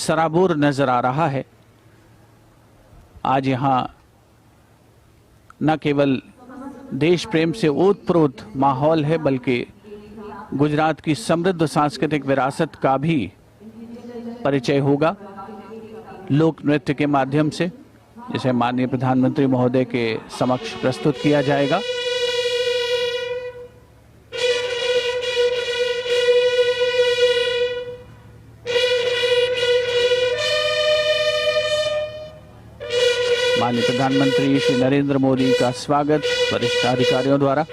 सराबोर नजर आ रहा है। आज यहाँ न केवल देश प्रेम से ओतप्रोत माहौल है, बल्कि गुजरात की समृद्ध सांस्कृतिक विरासत का भी परिचय होगा लोक नृत्य के माध्यम से, जिसे माननीय प्रधानमंत्री महोदय के समक्ष प्रस्तुत किया जाएगा। माननीय प्रधानमंत्री श्री नरेंद्र मोदी का स्वागत वरिष्ठ अधिकारियों द्वारा।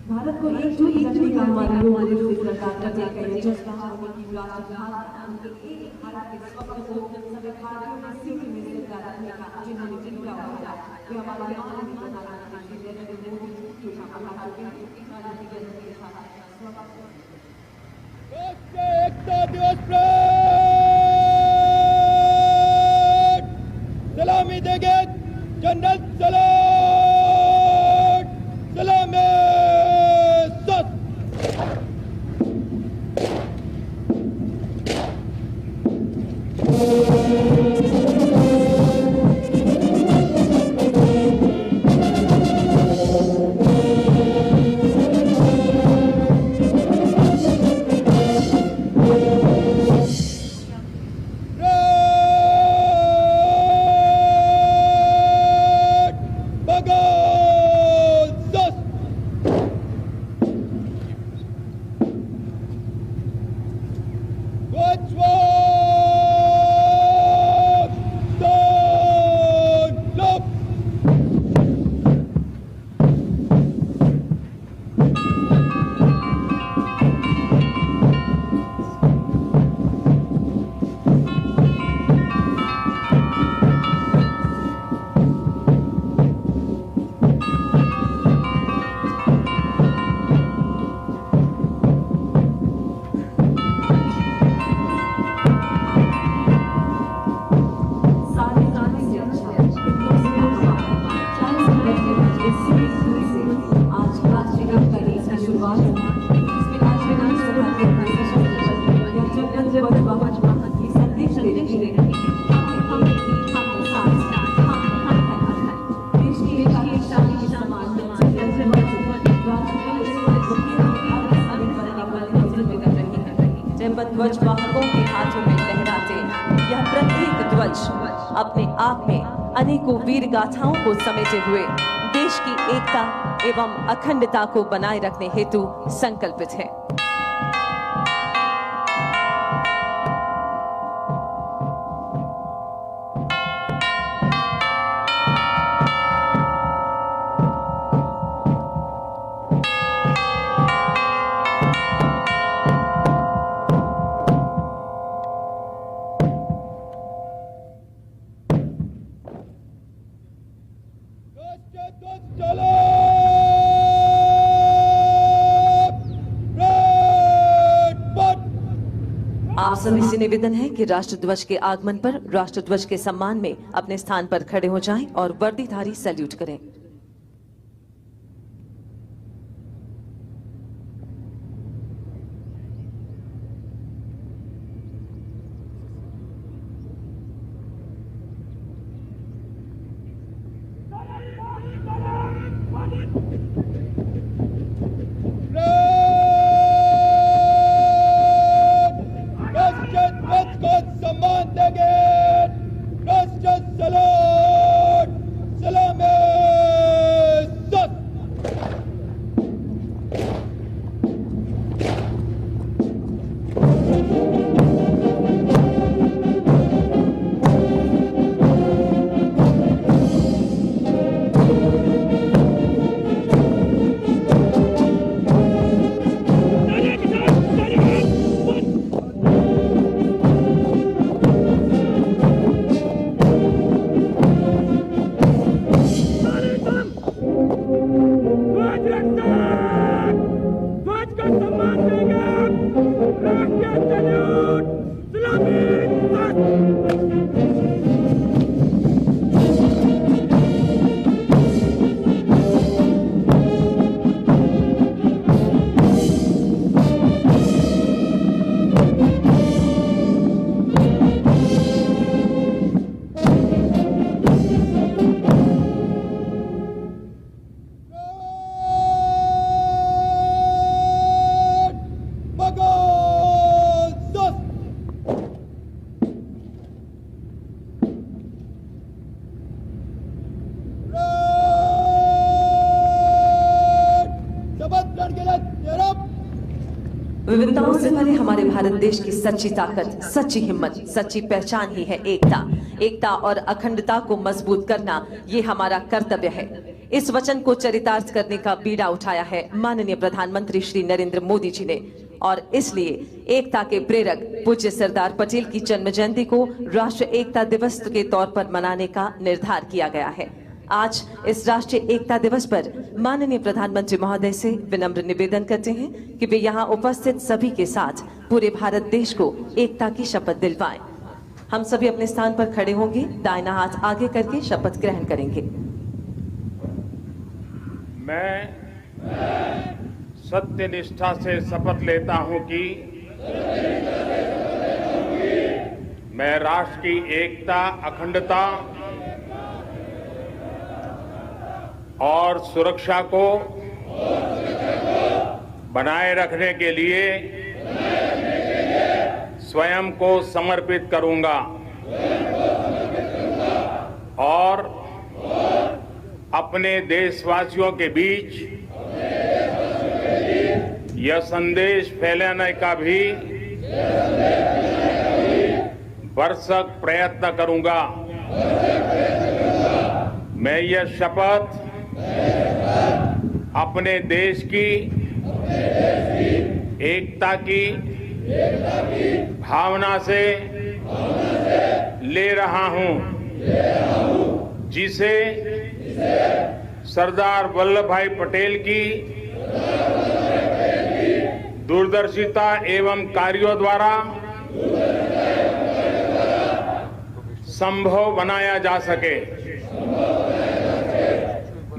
भारत को एकजुट रखने का हमारे लोगों से सरकार का त्याग है, जिसका हम की राष्ट्रभाषा उनके एक भारत के स्वप्न को सभी भारतीयों ने सीखे में जिंदा रखने का जिन्होंने जिनका वादा कि हमारे माननीय प्रधानमंत्री श्री नरेंद्र मोदी जी के साथ के साथ एकता दिवस पर सलामी देंगे जनरल सलामी ध्वज वाहकों के हाथों में लहराते यह प्रत्येक ध्वज अपने आप में अनेकों वीर गाथाओं को समेटे हुए देश की एकता एवं अखंडता को बनाए रखने हेतु संकल्पित है। आप सभी से निवेदन है कि राष्ट्रध्वज के आगमन पर राष्ट्रध्वज के सम्मान में अपने स्थान पर खड़े हो जाएं और वर्दीधारी सैल्यूट करें। भारत देश की सच्ची ताकत, सच्ची हिम्मत, सच्ची पहचान ही है एकता। एकता और अखंडता को मजबूत करना ये हमारा कर्तव्य है। इस वचन को चरितार्थ करने का बीड़ा उठाया है माननीय प्रधानमंत्री श्री नरेंद्र मोदी जी ने, और इसलिए एकता के प्रेरक पूज्य सरदार पटेल की जन्म जयंती को राष्ट्रीय एकता दिवस के तौर पर मनाने का निर्धार किया गया है। आज इस राष्ट्रीय एकता दिवस पर माननीय प्रधानमंत्री महोदय से विनम्र निवेदन करते हैं कि वे यहाँ उपस्थित सभी के साथ पूरे भारत देश को एकता की शपथ दिलवाएं। हम सभी अपने स्थान पर खड़े होंगे, दाहिना हाथ आगे करके शपथ ग्रहण करेंगे। मैं सत्य निष्ठा से शपथ लेता हूं कि मैं राष्ट्र की एकता, अखंडता और सुरक्षा को बनाए रखने के लिए स्वयं को समर्पित करूंगा और अपने देशवासियों के बीच यह संदेश फैलाने का भी भरसक प्रयत्न करूंगा। मैं यह शपथ अपने देश की एकता की भावना से ले रहा हूं, जिसे सरदार वल्लभ भाई पटेल की दूरदर्शिता एवं कार्यों द्वारा संभव बनाया जा सके।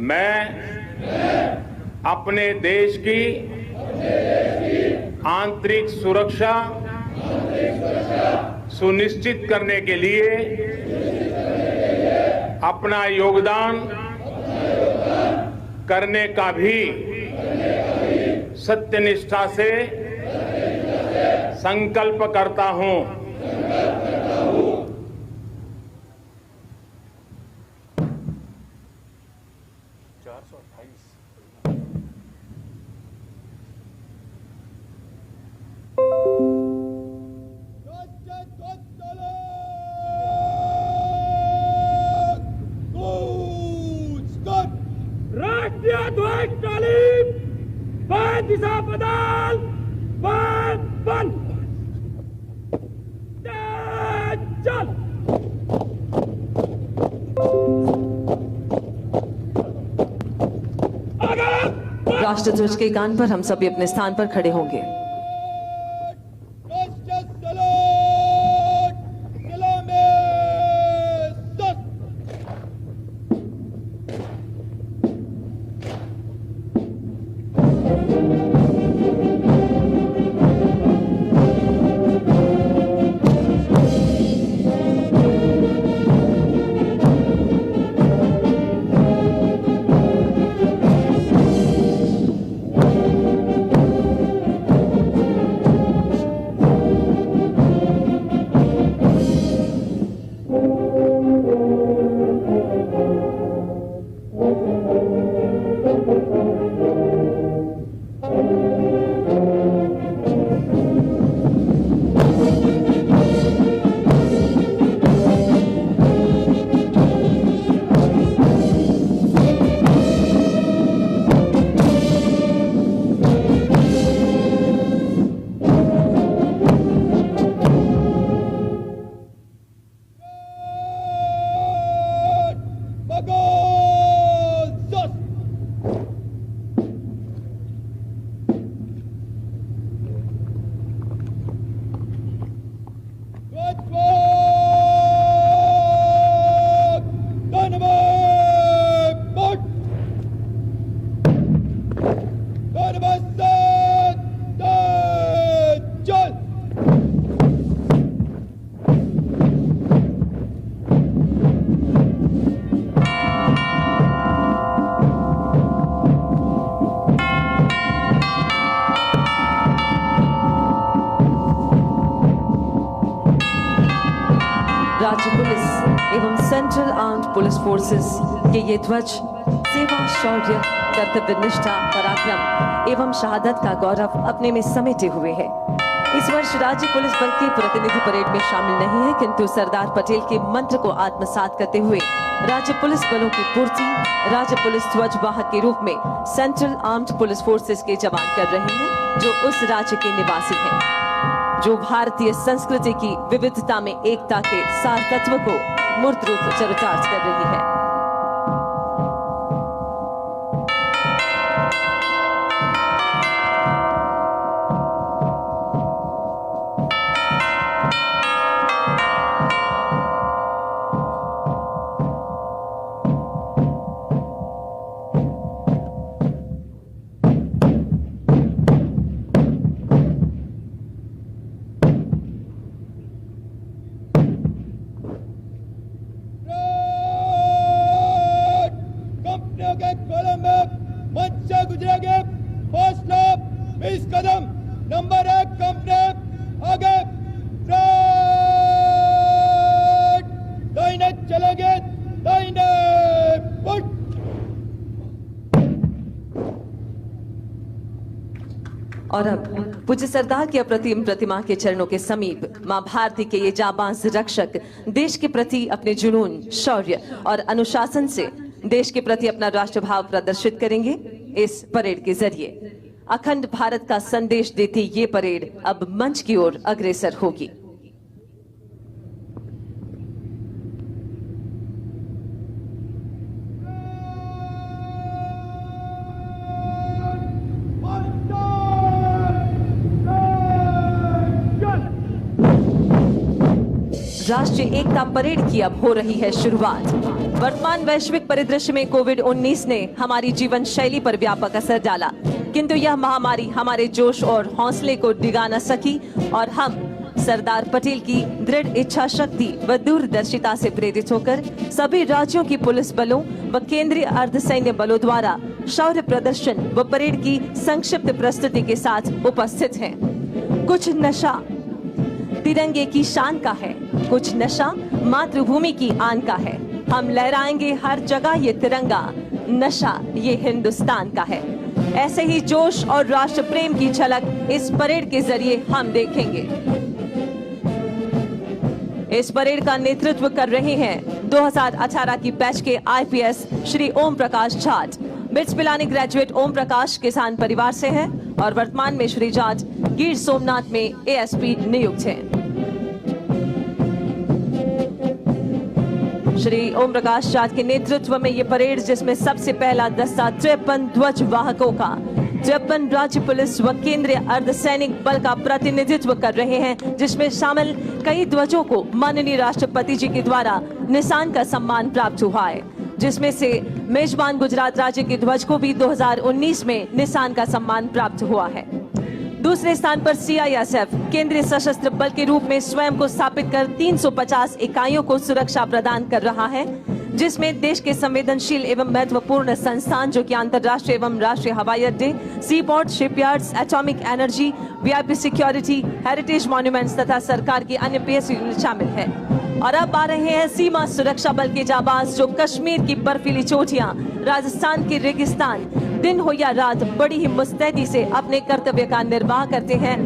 मैं अपने देश की आंतरिक सुरक्षा सुनिश्चित करने के लिए अपना योगदान करने का भी सत्यनिष्ठा से संकल्प करता हूं। राष्ट्रीय ध्वज तालीम, दिशा बदल, बंद, चल। राष्ट्र ध्वज के गान पर हम सभी अपने स्थान पर खड़े होंगे। राज्य पुलिस एवं सेंट्रल आर्म्ड पुलिस फोर्सेस के ये ध्वज सेवा, शौर्य, कर्तव्य निष्ठा, पराक्रम एवं शहादत का गौरव अपने में समेटे हुए है। इस वर्ष राज्य पुलिस बल के प्रतिनिधि परेड में शामिल नहीं है, किंतु सरदार पटेल के मंत्र को आत्मसात करते हुए राज्य पुलिस बलों की पूर्ति राज्य पुलिस ध्वज वाहक के रूप में सेंट्रल आर्म्ड पुलिस फोर्सेस के जवान कर रहे हैं, जो उस राज्य के निवासी हैं, जो भारतीय संस्कृति की विविधता में एकता के सार तत्व को मूर्त रूप चरितार्थ कर रही है। कंपनियों के कॉलम में मंच से गुजरेंगे। फर्स्ट लैप 20 कदम, नंबर 1 कंपनी आगे, दाहिने चलेंगे, दाहिने पुट। और अब पूज्य सरदार की अप्रतिम प्रतिमा के चरणों के समीप मां भारती के ये जाबाज रक्षक देश के प्रति अपने जुनून, शौर्य और अनुशासन से देश के प्रति अपना राष्ट्रभाव प्रदर्शित करेंगे। इस परेड के जरिए अखंड भारत का संदेश देती ये परेड अब मंच की ओर अग्रसर होगी। राष्ट्रीय एकता परेड की अब हो रही है शुरुआत। वर्तमान वैश्विक परिदृश्य में कोविड-19 ने हमारी जीवन शैली पर व्यापक असर डाला, किंतु यह महामारी हमारे जोश और हौसले को डिगा न सकी और हम सरदार पटेल की दृढ़ इच्छा शक्ति व दूरदर्शिता से प्रेरित होकर सभी राज्यों की पुलिस बलों व केंद्रीय अर्धसैन्य बलों द्वारा शौर्य प्रदर्शन व परेड की संक्षिप्त प्रस्तुति के साथ उपस्थित हैं। कुछ नशा तिरंगे की शान का है, कुछ नशा मातृभूमि की आन का है। हम लहराएंगे हर जगह ये तिरंगा, नशा ये हिंदुस्तान का है। ऐसे ही जोश और राष्ट्र प्रेम की झलक इस परेड के जरिए हम देखेंगे। इस परेड का नेतृत्व कर रहे हैं 2018 की बैच के IPS Shri Om Prakash Jat. Bits Pilani graduate Om Prakash किसान परिवार से हैं और वर्तमान में श्री जाट गिर सोमनाथ में एएसपी नियुक्त हैं। श्री ओम प्रकाश जाट के नेतृत्व में ये परेड, जिसमें सबसे पहला दस्ता 53 ध्वज वाहकों का 53 राज्य पुलिस व केंद्रीय अर्धसैनिक बल का प्रतिनिधित्व कर रहे हैं, जिसमें शामिल कई ध्वजों को माननीय राष्ट्रपति जी के द्वारा निशान का सम्मान प्राप्त हुआ है, जिसमें से मेजबान गुजरात राज्य के ध्वज को भी 2019 में निशान का सम्मान प्राप्त हुआ है। दूसरे स्थान पर सीआईएसएफ केंद्रीय सशस्त्र बल के रूप में स्वयं को स्थापित कर 350 इकाइयों को सुरक्षा प्रदान कर रहा है, जिसमें देश के संवेदनशील एवं महत्वपूर्ण संस्थान जो कि अंतर्राष्ट्रीय एवं राष्ट्रीय हवाई अड्डे, C port, shipyards, atomic energy, VIP security, heritage monuments तथा सरकार की अन्य पीएस यूनिट शामिल है। और अब आ रहे हैं सीमा सुरक्षा बल के जाबाज, जो कश्मीर की बर्फीली चोटियां, राजस्थान के रेगिस्तान, दिन हो या रात बड़ी ही मुस्तैदी से अपने कर्तव्य का निर्वाह करते हैं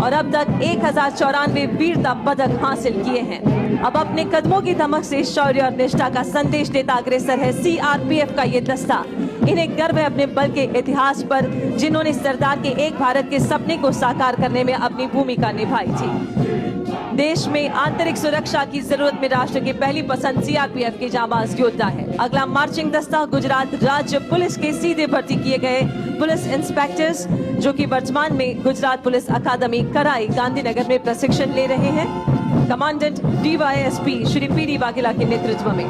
और अब तक 1094 वीरता पदक हासिल किए हैं। अब अपने कदमों की धमक से शौर्य और निष्ठा का संदेश देता अग्रसर है सीआरपीएफ का ये दस्ता। इन्हें गर्व है अपने बल के इतिहास पर, जिन्होंने सरदार के एक भारत के सपने को साकार करने में अपनी भूमिका निभाई थी। देश में आंतरिक सुरक्षा की जरूरत में राष्ट्र की पहली पसंद सीआरपीएफ के जाबाज योद्धा है। अगला मार्चिंग दस्ता गुजरात राज्य पुलिस के सीधे भर्ती किए गए पुलिस इंस्पेक्टर्स, जो कि वर्तमान में गुजरात पुलिस अकादमी कराई गांधीनगर में प्रशिक्षण ले रहे हैं। Commandant DYSP Shri PD Vaghela के नेतृत्व में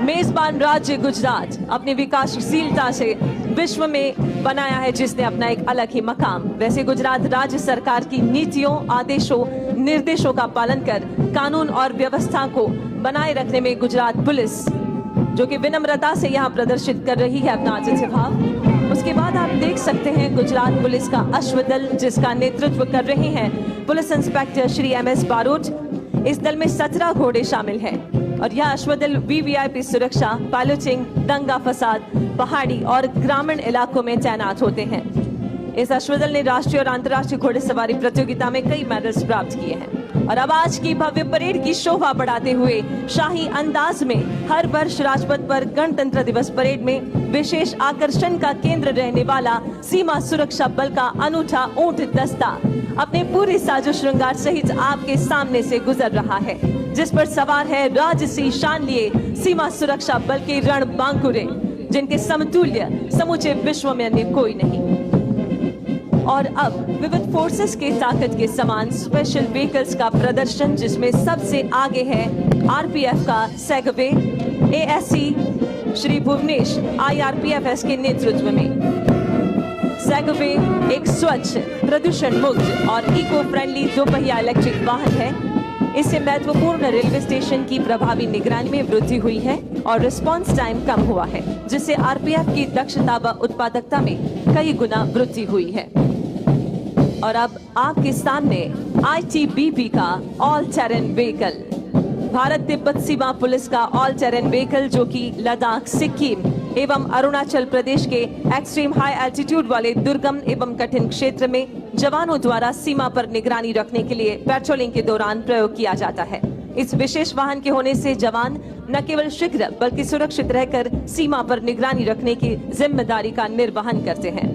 मेजबान राज्य गुजरात अपनी विकासशीलता से विश्व में बनाया है, जिसने अपना एक अलग ही मकाम। वैसे गुजरात राज्य सरकार की नीतियों, आदेशों, निर्देशों का पालन कर कानून और व्यवस्था को बनाए रखने में गुजरात पुलिस, जो कि विनम्रता से यहाँ प्रदर्शित कर रही है अपना आतिथ्य भाव। उसके बाद आप देख सकते हैं गुजरात पुलिस का अश्वदल, जिसका नेतृत्व कर रहे हैं police inspector Shri MS Barot. इस दल में 17 घोड़े शामिल हैं और यह अश्वदल वीवीआईपी सुरक्षा, पायलटिंग, दंगा फसाद, पहाड़ी और ग्रामीण इलाकों में तैनात होते हैं। इस अश्वदल ने राष्ट्रीय और अंतर्राष्ट्रीय घोड़ेसवारी प्रतियोगिता में कई मेडल्स प्राप्त किए हैं और अब आज की भव्य परेड की शोभा बढ़ाते हुए शाही अंदाज में हर वर्ष राजपथ पर गणतंत्र दिवस परेड में विशेष आकर्षण का केंद्र रहने वाला सीमा सुरक्षा बल का अनूठा ऊंट दस्ता अपने पूरे साजो श्रृंगार सहित आपके सामने से गुजर रहा है, जिस पर सवार है राजसी शान लिए सीमा सुरक्षा बल के रणबांकुरे, जिनके समतुल्य समूचे विश्व में अन्य कोई नहीं। और अब विविध फोर्सेस के ताकत के समान स्पेशल व्हीकल्स का प्रदर्शन, जिसमें सबसे आगे है आरपीएफ का segue ASC Shri Bhuvnesh IRPFS के नेतृत्व में। सेगवे एक स्वच्छ, प्रदूषण मुक्त और इको फ्रेंडली दोपहिया इलेक्ट्रिक वाहन है। इससे महत्वपूर्ण रेलवे स्टेशन की प्रभावी निगरानी में वृद्धि हुई है और रिस्पांस टाइम कम हुआ है, जिससे आरपीएफ की दक्षता व उत्पादकता में कई गुना वृद्धि हुई है। और अब आपके सामने आईटीबीपी का all terrain vehicle, Bharat Tibet सीमा पुलिस का ऑल टेरेन व्हीकल, जो कि लद्दाख, सिक्किम एवं अरुणाचल प्रदेश के एक्सट्रीम हाई एल्टीट्यूड वाले दुर्गम एवं कठिन क्षेत्र में जवानों द्वारा सीमा पर निगरानी रखने के लिए पेट्रोलिंग के दौरान प्रयोग किया जाता है। इस विशेष वाहन के होने से जवान न केवल शीघ्र बल्कि सुरक्षित रहकर सीमा पर निगरानी रखने की जिम्मेदारी का निर्वहन करते हैं।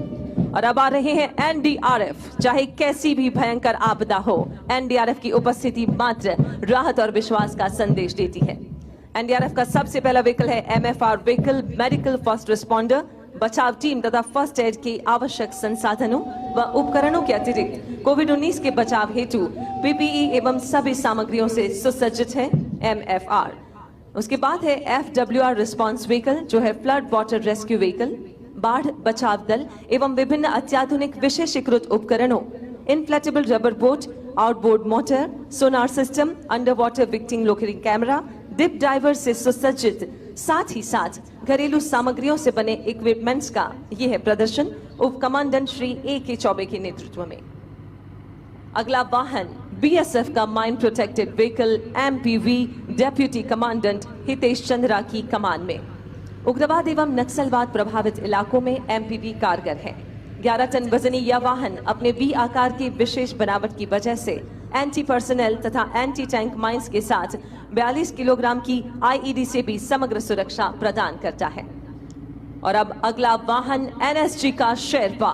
और अब आ रहे हैं एनडीआरएफ। चाहे कैसी भी भयंकर आपदा हो, एनडीआरएफ की उपस्थिति मात्र राहत और विश्वास का संदेश देती है। एनडीआरएफ का सबसे पहला व्हीकल है MFR vehicle, medical first responder, बचाव टीम तथा फर्स्ट एड के आवश्यक संसाधनों व उपकरणों के अतिरिक्त कोविड-19 के बचाव हेतु पीपीई एवं सभी सामग्रियों से सुसज्जित है एमएफआर। उसके बाद है एफडब्ल्यूआर रिस्पॉन्स व्हीकल, जो है फ्लड वाटर रेस्क्यू व्हीकल, बाढ़ बचाव दल एवं विभिन्न अत्याधुनिक विशेषीकृत उपकरणों, inflatable rubber boat, outboard motor, sonar system, under water victim locating camera, deep diver से सुसज्जित, साथ ही साथ घरेलू सामग्रियों से बने इक्विपमेंट्स का यह है प्रदर्शन उप कमांडेंट श्री A.K. चौबे के नेतृत्व में। अगला वाहन बीएसएफ का mine protected vehicle MPV, deputy commandant Hitesh Chandra की कमान में। उग्रवाद एवं नक्सलवाद प्रभावित इलाकों में एमपीवी कारगर है। 11 टन वजनी यह वाहन अपने वी आकार की विशेष बनावट की वजह से एंटी पर्सनल तथा एंटी टैंक माइंस के साथ 42 किलोग्राम की आईईडी से भी समग्र सुरक्षा प्रदान करता है। और अब अगला वाहन एनएसजी का शेरपा,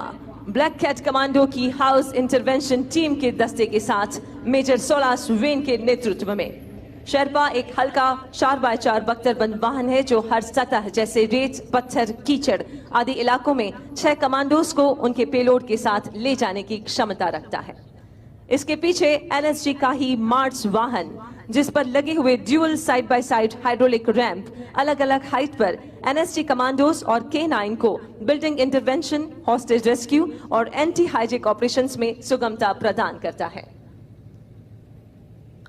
ब्लैक कैट कमांडो की हाउस इंटरवेंशन टीम के दस्ते के साथ मेजर सोलास वेन के नेतृत्व में। शेरपा एक हल्का 4x4 बख्तरबंद वाहन है, जो हर सतह जैसे रेत, पत्थर, कीचड़ आदि इलाकों में 6 कमांडोज को उनके पेलोड के साथ ले जाने की क्षमता रखता है। इसके पीछे एनएसजी का ही मार्च वाहन, जिस पर लगे हुए dual side by side hydraulic ramp अलग अलग हाइट पर एनएसजी कमांडोज और K9 को बिल्डिंग इंटरवेंशन, हॉस्टेज रेस्क्यू और एंटी हाइजेक ऑपरेशंस में सुगमता प्रदान करता है।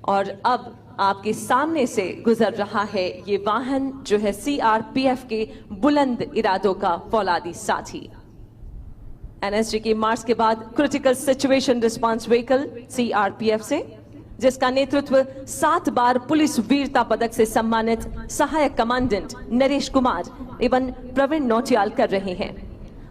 और अब आपके सामने से गुजर रहा है ये वाहन, जो है सीआरपीएफ के बुलंद इरादों का फौलादी साथी। एनएसजी की मार्च के बाद critical situation response vehicle CRPF से, जिसका नेतृत्व 7 बार पुलिस वीरता पदक से सम्मानित सहायक कमांडेंट नरेश कुमार एवं प्रवीण नौटियाल कर रहे हैं।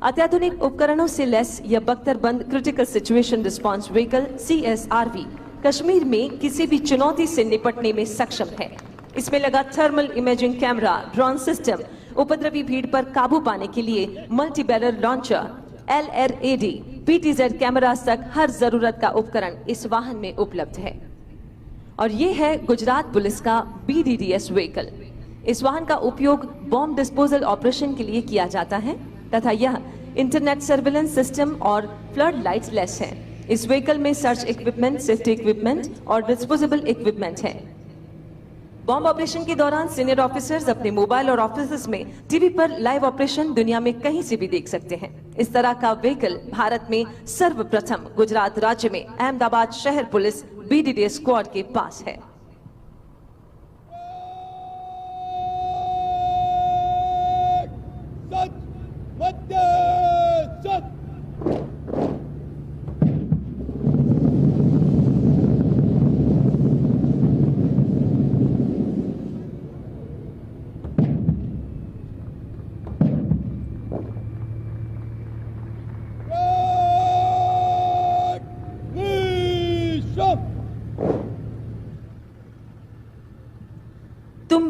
अत्याधुनिक उपकरणों से लैस यह बख्तरबंद critical situation response vehicle CSRV Kashmir में किसी भी चुनौती से निपटने में सक्षम है। इसमें लगा thermal imaging camera, drone system, उपद्रवी भीड़ पर काबू पाने के लिए multi barrel launcher, LRAD, PTZ cameras तक हर जरूरत का उपकरण इस वाहन में उपलब्ध है। और ये है गुजरात पुलिस का BDDS व्हीकल। इस वाहन का उपयोग बॉम्ब डिस्पोजल ऑपरेशन के लिए किया जाता है तथा यह इंटरनेट सर्विलेंस सिस्टम और फ्लड लाइट्स लेस है। इस व्हीकल में सर्च इक्विपमेंट, सेफ्टी इक्विपमेंट और डिस्पोजेबल इक्विपमेंट है। बॉम्ब ऑपरेशन के दौरान सीनियर ऑफिसर्स अपने मोबाइल और ऑफिस में टीवी पर लाइव ऑपरेशन दुनिया में कहीं से भी देख सकते हैं। इस तरह का व्हीकल भारत में सर्वप्रथम गुजरात राज्य में अहमदाबाद शहर पुलिस BDDS स्क्वाड के पास है। सच, मध्य, सच।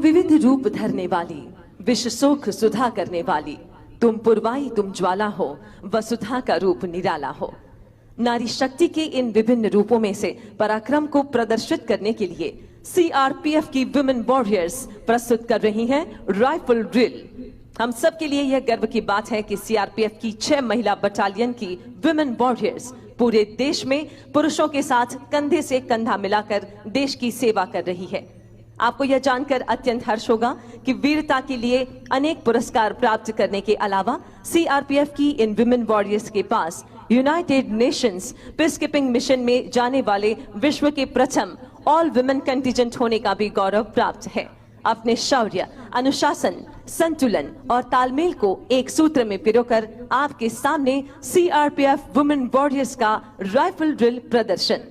विविध रूप धरने वाली, विश्व सुख सुधा करने वाली, तुम पुरवाई तुम ज्वाला हो, वसुधा का रूप निराला हो। नारी शक्ति के इन विभिन्न रूपों में से पराक्रम को प्रदर्शित करने के लिए सीआरपीएफ की वुमेन वॉरियर्स प्रस्तुत कर रही हैं राइफल ड्रिल। हम सब के लिए यह गर्व की बात है कि सीआरपीएफ की 6 महिला बटालियन की वुमेन वॉरियर्स पूरे देश में पुरुषों के साथ कंधे से कंधा मिलाकर देश की सेवा कर रही है। आपको यह जानकर अत्यंत हर्ष होगा कि वीरता के लिए अनेक पुरस्कार प्राप्त करने के अलावा सीआरपीएफ की इन विमेन वॉरियर्स के पास यूनाइटेड नेशंस पीसकीपिंग मिशन में जाने वाले विश्व के प्रथम ऑल वुमेन कंटिजेंट होने का भी गौरव प्राप्त है। अपने शौर्य, अनुशासन, संतुलन और तालमेल को एक सूत्र में पिरोकर आपके सामने सीआरपीएफ वुमेन वॉरियर्स का राइफल ड्रिल प्रदर्शन।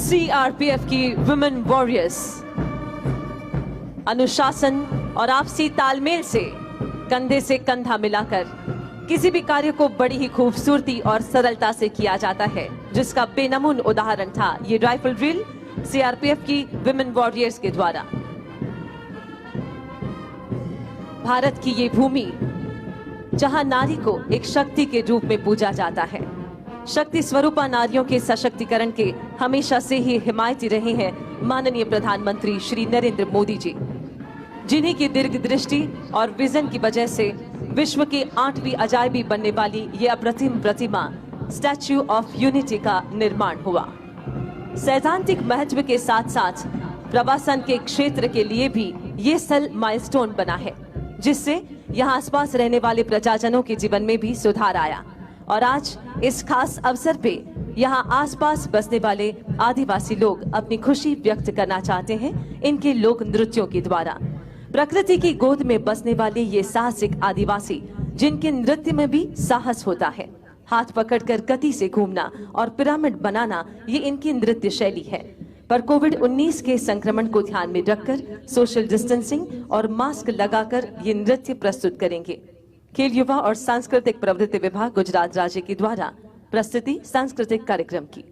सीआरपीएफ की वुमेन वॉरियर्स अनुशासन और आपसी तालमेल से कंधे से कंधा मिलाकर किसी भी कार्य को बड़ी ही खूबसूरती और सरलता से किया जाता है, जिसका बेनमून उदाहरण था ये राइफल ड्रिल सीआरपीएफ की विमेन वॉरियर्स के द्वारा। भारत की ये भूमि जहां नारी को एक शक्ति के रूप में पूजा जाता है, शक्ति स्वरूपा नारियों के सशक्तिकरण के हमेशा से ही हिमायती रहे हैं माननीय प्रधानमंत्री श्री नरेंद्र मोदी जी, जिन्हीं की दीर्घ दृष्टि और विजन की वजह से विश्व की 8वीं अजायबी बनने वाली ये अप्रतिम प्रतिमा स्टैच्यू ऑफ यूनिटी का निर्माण हुआ। सैद्धांतिक महत्व के साथ साथ प्रवासन के क्षेत्र के लिए भी ये स्थल माइलस्टोन बना है, जिससे यहाँ आसपास रहने वाले प्रजाजनों के जीवन में भी सुधार आया। और आज इस खास अवसर पे यहाँ आसपास बसने वाले आदिवासी लोग अपनी खुशी व्यक्त करना चाहते हैं इनके लोक नृत्यों के द्वारा। प्रकृति की गोद में बसने वाले ये साहसिक आदिवासी, जिनके नृत्य में भी साहस होता है, हाथ पकड़कर गति से घूमना और पिरामिड बनाना, ये इनकी नृत्य शैली है। पर कोविड-19 के संक्रमण को ध्यान में रखकर सोशल डिस्टेंसिंग और मास्क लगाकर ये नृत्य प्रस्तुत करेंगे। खेल युवा और सांस्कृतिक प्रवृत्ति विभाग गुजरात राज्य के द्वारा प्रस्तुति सांस्कृतिक कार्यक्रम की।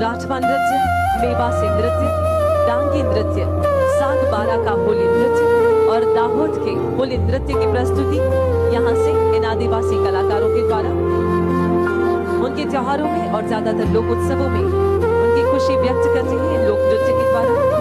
राठवा नृत्य, मेवासी नृत्य, डांगी नृत्य, साग बारा का होली नृत्य और दाहोद के होली नृत्य की प्रस्तुति यहाँ से इन आदिवासी कलाकारों के द्वारा उनके त्योहारों में और ज्यादातर लोक उत्सवों में उनकी खुशी व्यक्त करते हैं इन लोक नृत्य के द्वारा।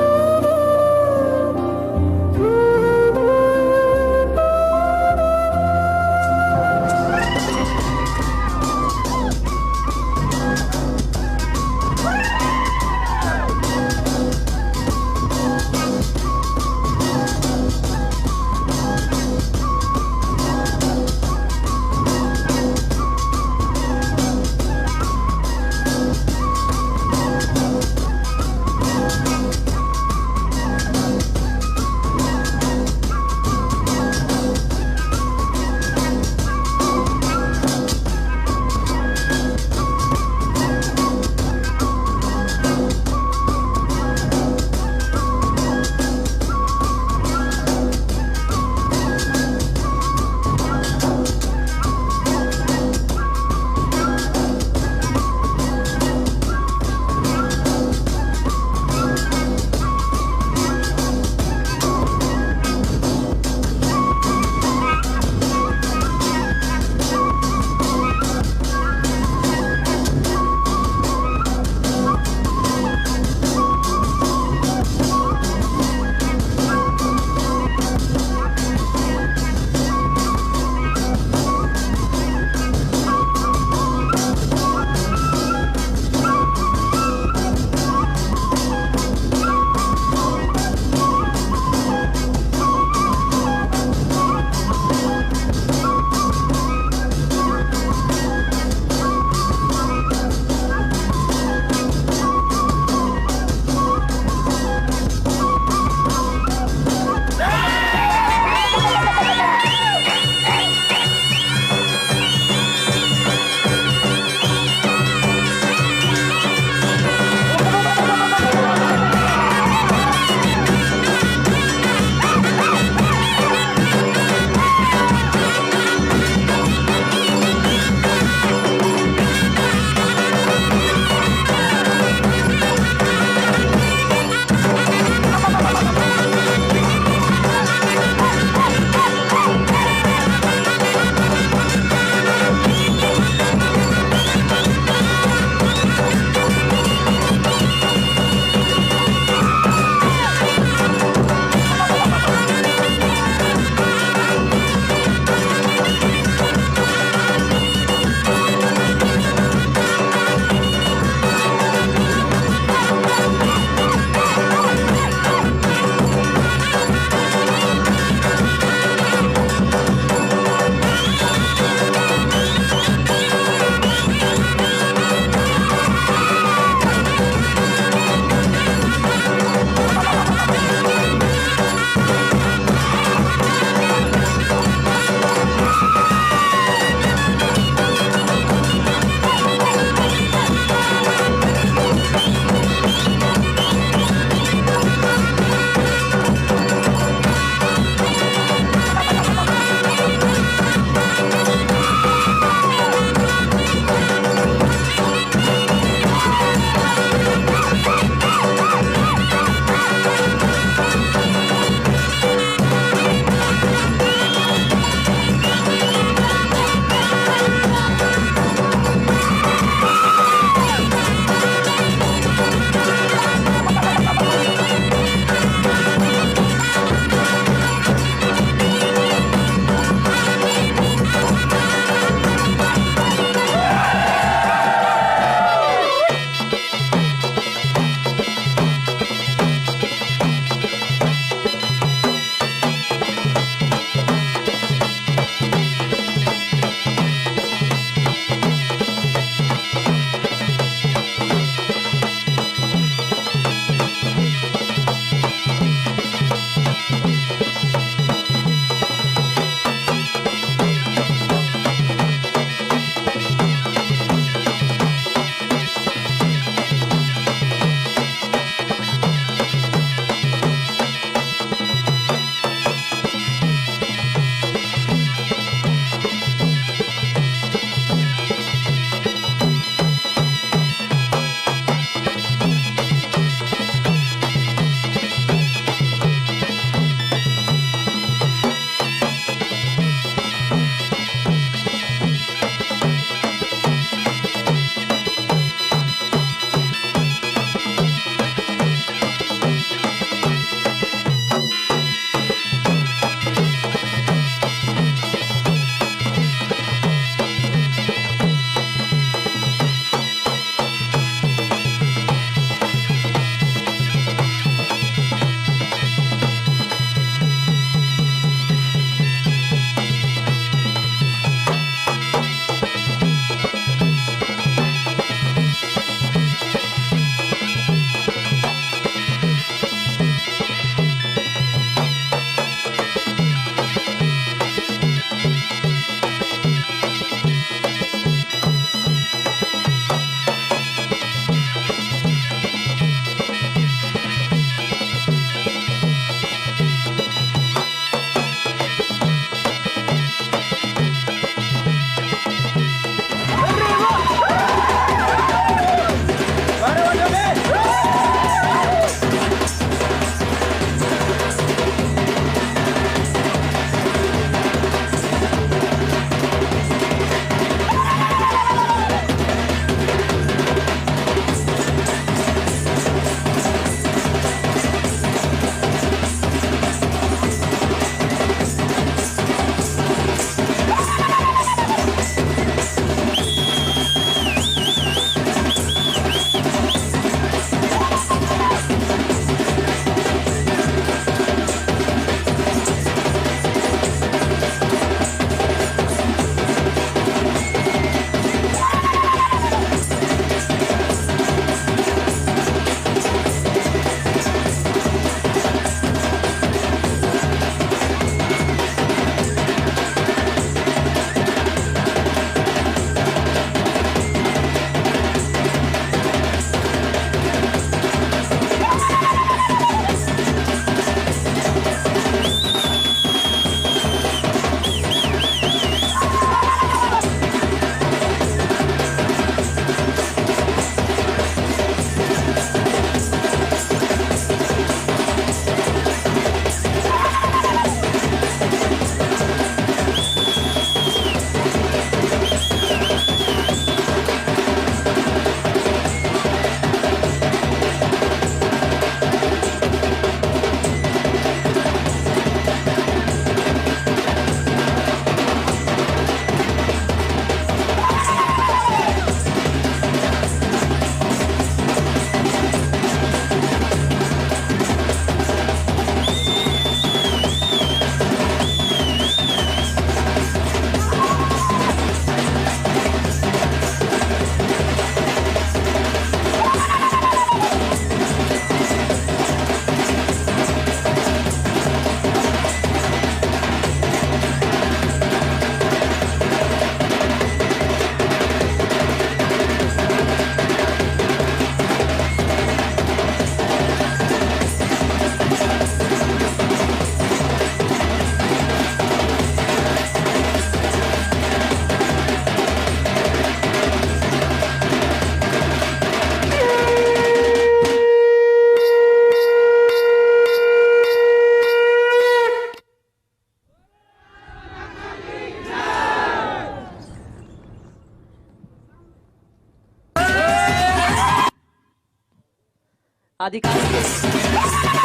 आदिकाल के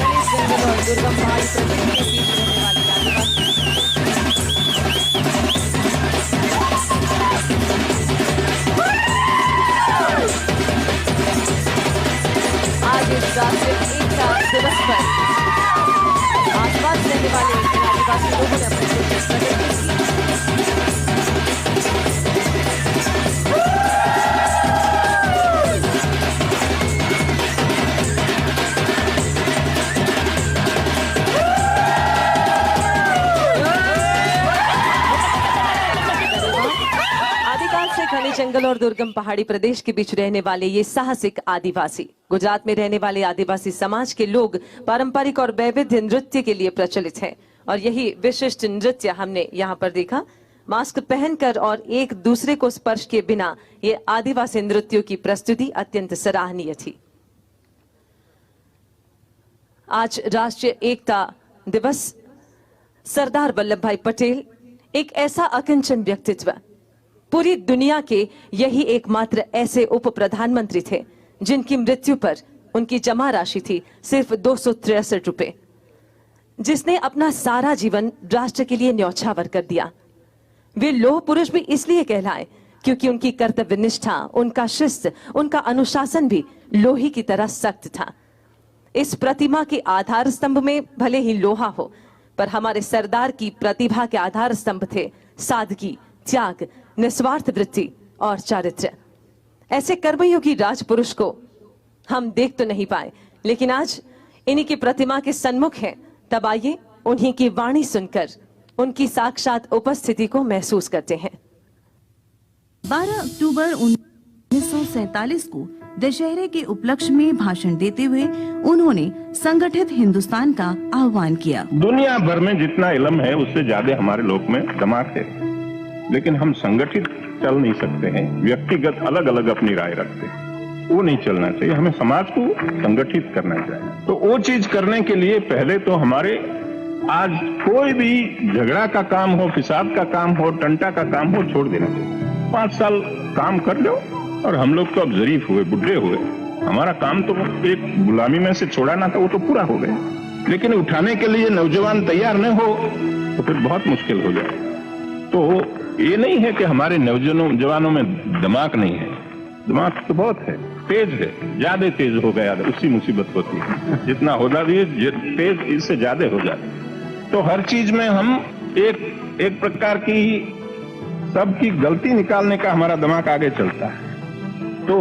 गणेश जंगल और दुर्गम पहाड़ी प्रदेश के बीच रहने वाले आदिवासी आज इस राष्ट्रीय एकता दिवस पर आसपास रहने वाले आदिवासी लोगों ने अपने प्रोटेस्ट प्रकट की। आदिकाल से घने जंगल और दुर्गम पहाड़ी प्रदेश के बीच रहने वाले ये साहसिक आदिवासी गुजरात में रहने वाले आदिवासी समाज के लोग पारंपरिक और वैविध्य नृत्य के लिए प्रचलित हैं और यही विशिष्ट नृत्य हमने यहाँ पर देखा। मास्क पहनकर और एक दूसरे को स्पर्श किए बिना ये आदिवासी नृत्यों की प्रस्तुति अत्यंत सराहनीय थी। आज राष्ट्रीय एकता दिवस। सरदार वल्लभ भाई पटेल एक ऐसा अकिंचन व्यक्तित्व, पूरी दुनिया के यही एकमात्र ऐसे उप प्रधानमंत्री थे जिनकी मृत्यु पर उनकी जमा राशि थी सिर्फ 263 रुपए, जिसने अपना सारा जीवन राष्ट्र के लिए न्यौछावर कर दिया। वे लौह पुरुष भी इसलिए कहलाए क्योंकि उनकी कर्तव्य निष्ठा, उनका शिस्त, उनका अनुशासन भी लोहे की तरह सख्त था। इस प्रतिमा के आधार स्तंभ में भले ही लोहा हो, पर हमारे सरदार की प्रतिभा के आधार स्तंभ थे सादगी, त्याग, निस्वार्थ वृत्ति और चारित्र्य। ऐसे कर्मयोगी राजपुरुष को हम देख तो नहीं पाए, लेकिन आज इन्हीं की प्रतिमा के सन्मुख हैं। तब आइए उन्हीं की वाणी सुनकर उनकी साक्षात उपस्थिति को महसूस करते हैं। 12 अक्टूबर 1947 को दशहरे के उपलक्ष्य में भाषण देते हुए उन्होंने संगठित हिंदुस्तान का आह्वान किया। दुनिया भर में जितना इल्म है उससे ज्यादा हमारे लोग में दिमाग है, लेकिन हम संगठित चल नहीं सकते हैं। व्यक्तिगत अलग अलग अपनी राय रखते हैं, वो नहीं चलना चाहिए। हमें समाज को संगठित करना चाहिए। तो वो चीज करने के लिए पहले तो हमारे आज कोई भी झगड़ा का काम हो, फिसाद का काम हो, टंटा का काम हो, छोड़ देना चाहिए। 5 साल काम कर लो। और हम लोग तो अब जरीफ हुए, बुढ़े हुए, हमारा काम तो एक गुलामी में से छोड़ाना था, वो तो पूरा हो गया। लेकिन उठाने के लिए नौजवान तैयार न हो तो फिर बहुत मुश्किल हो जाए। तो ये नहीं है कि हमारे नौजवानों में दिमाग नहीं है, दिमाग तो बहुत है, तेज है, ज्यादा तेज हो गया, उससी मुसीबत होती है। जितना हो जाती है तेज, इससे ज्यादा हो जाती है। तो हर चीज में हम एक प्रकार की सबकी गलती निकालने का हमारा दिमाग आगे चलता है। तो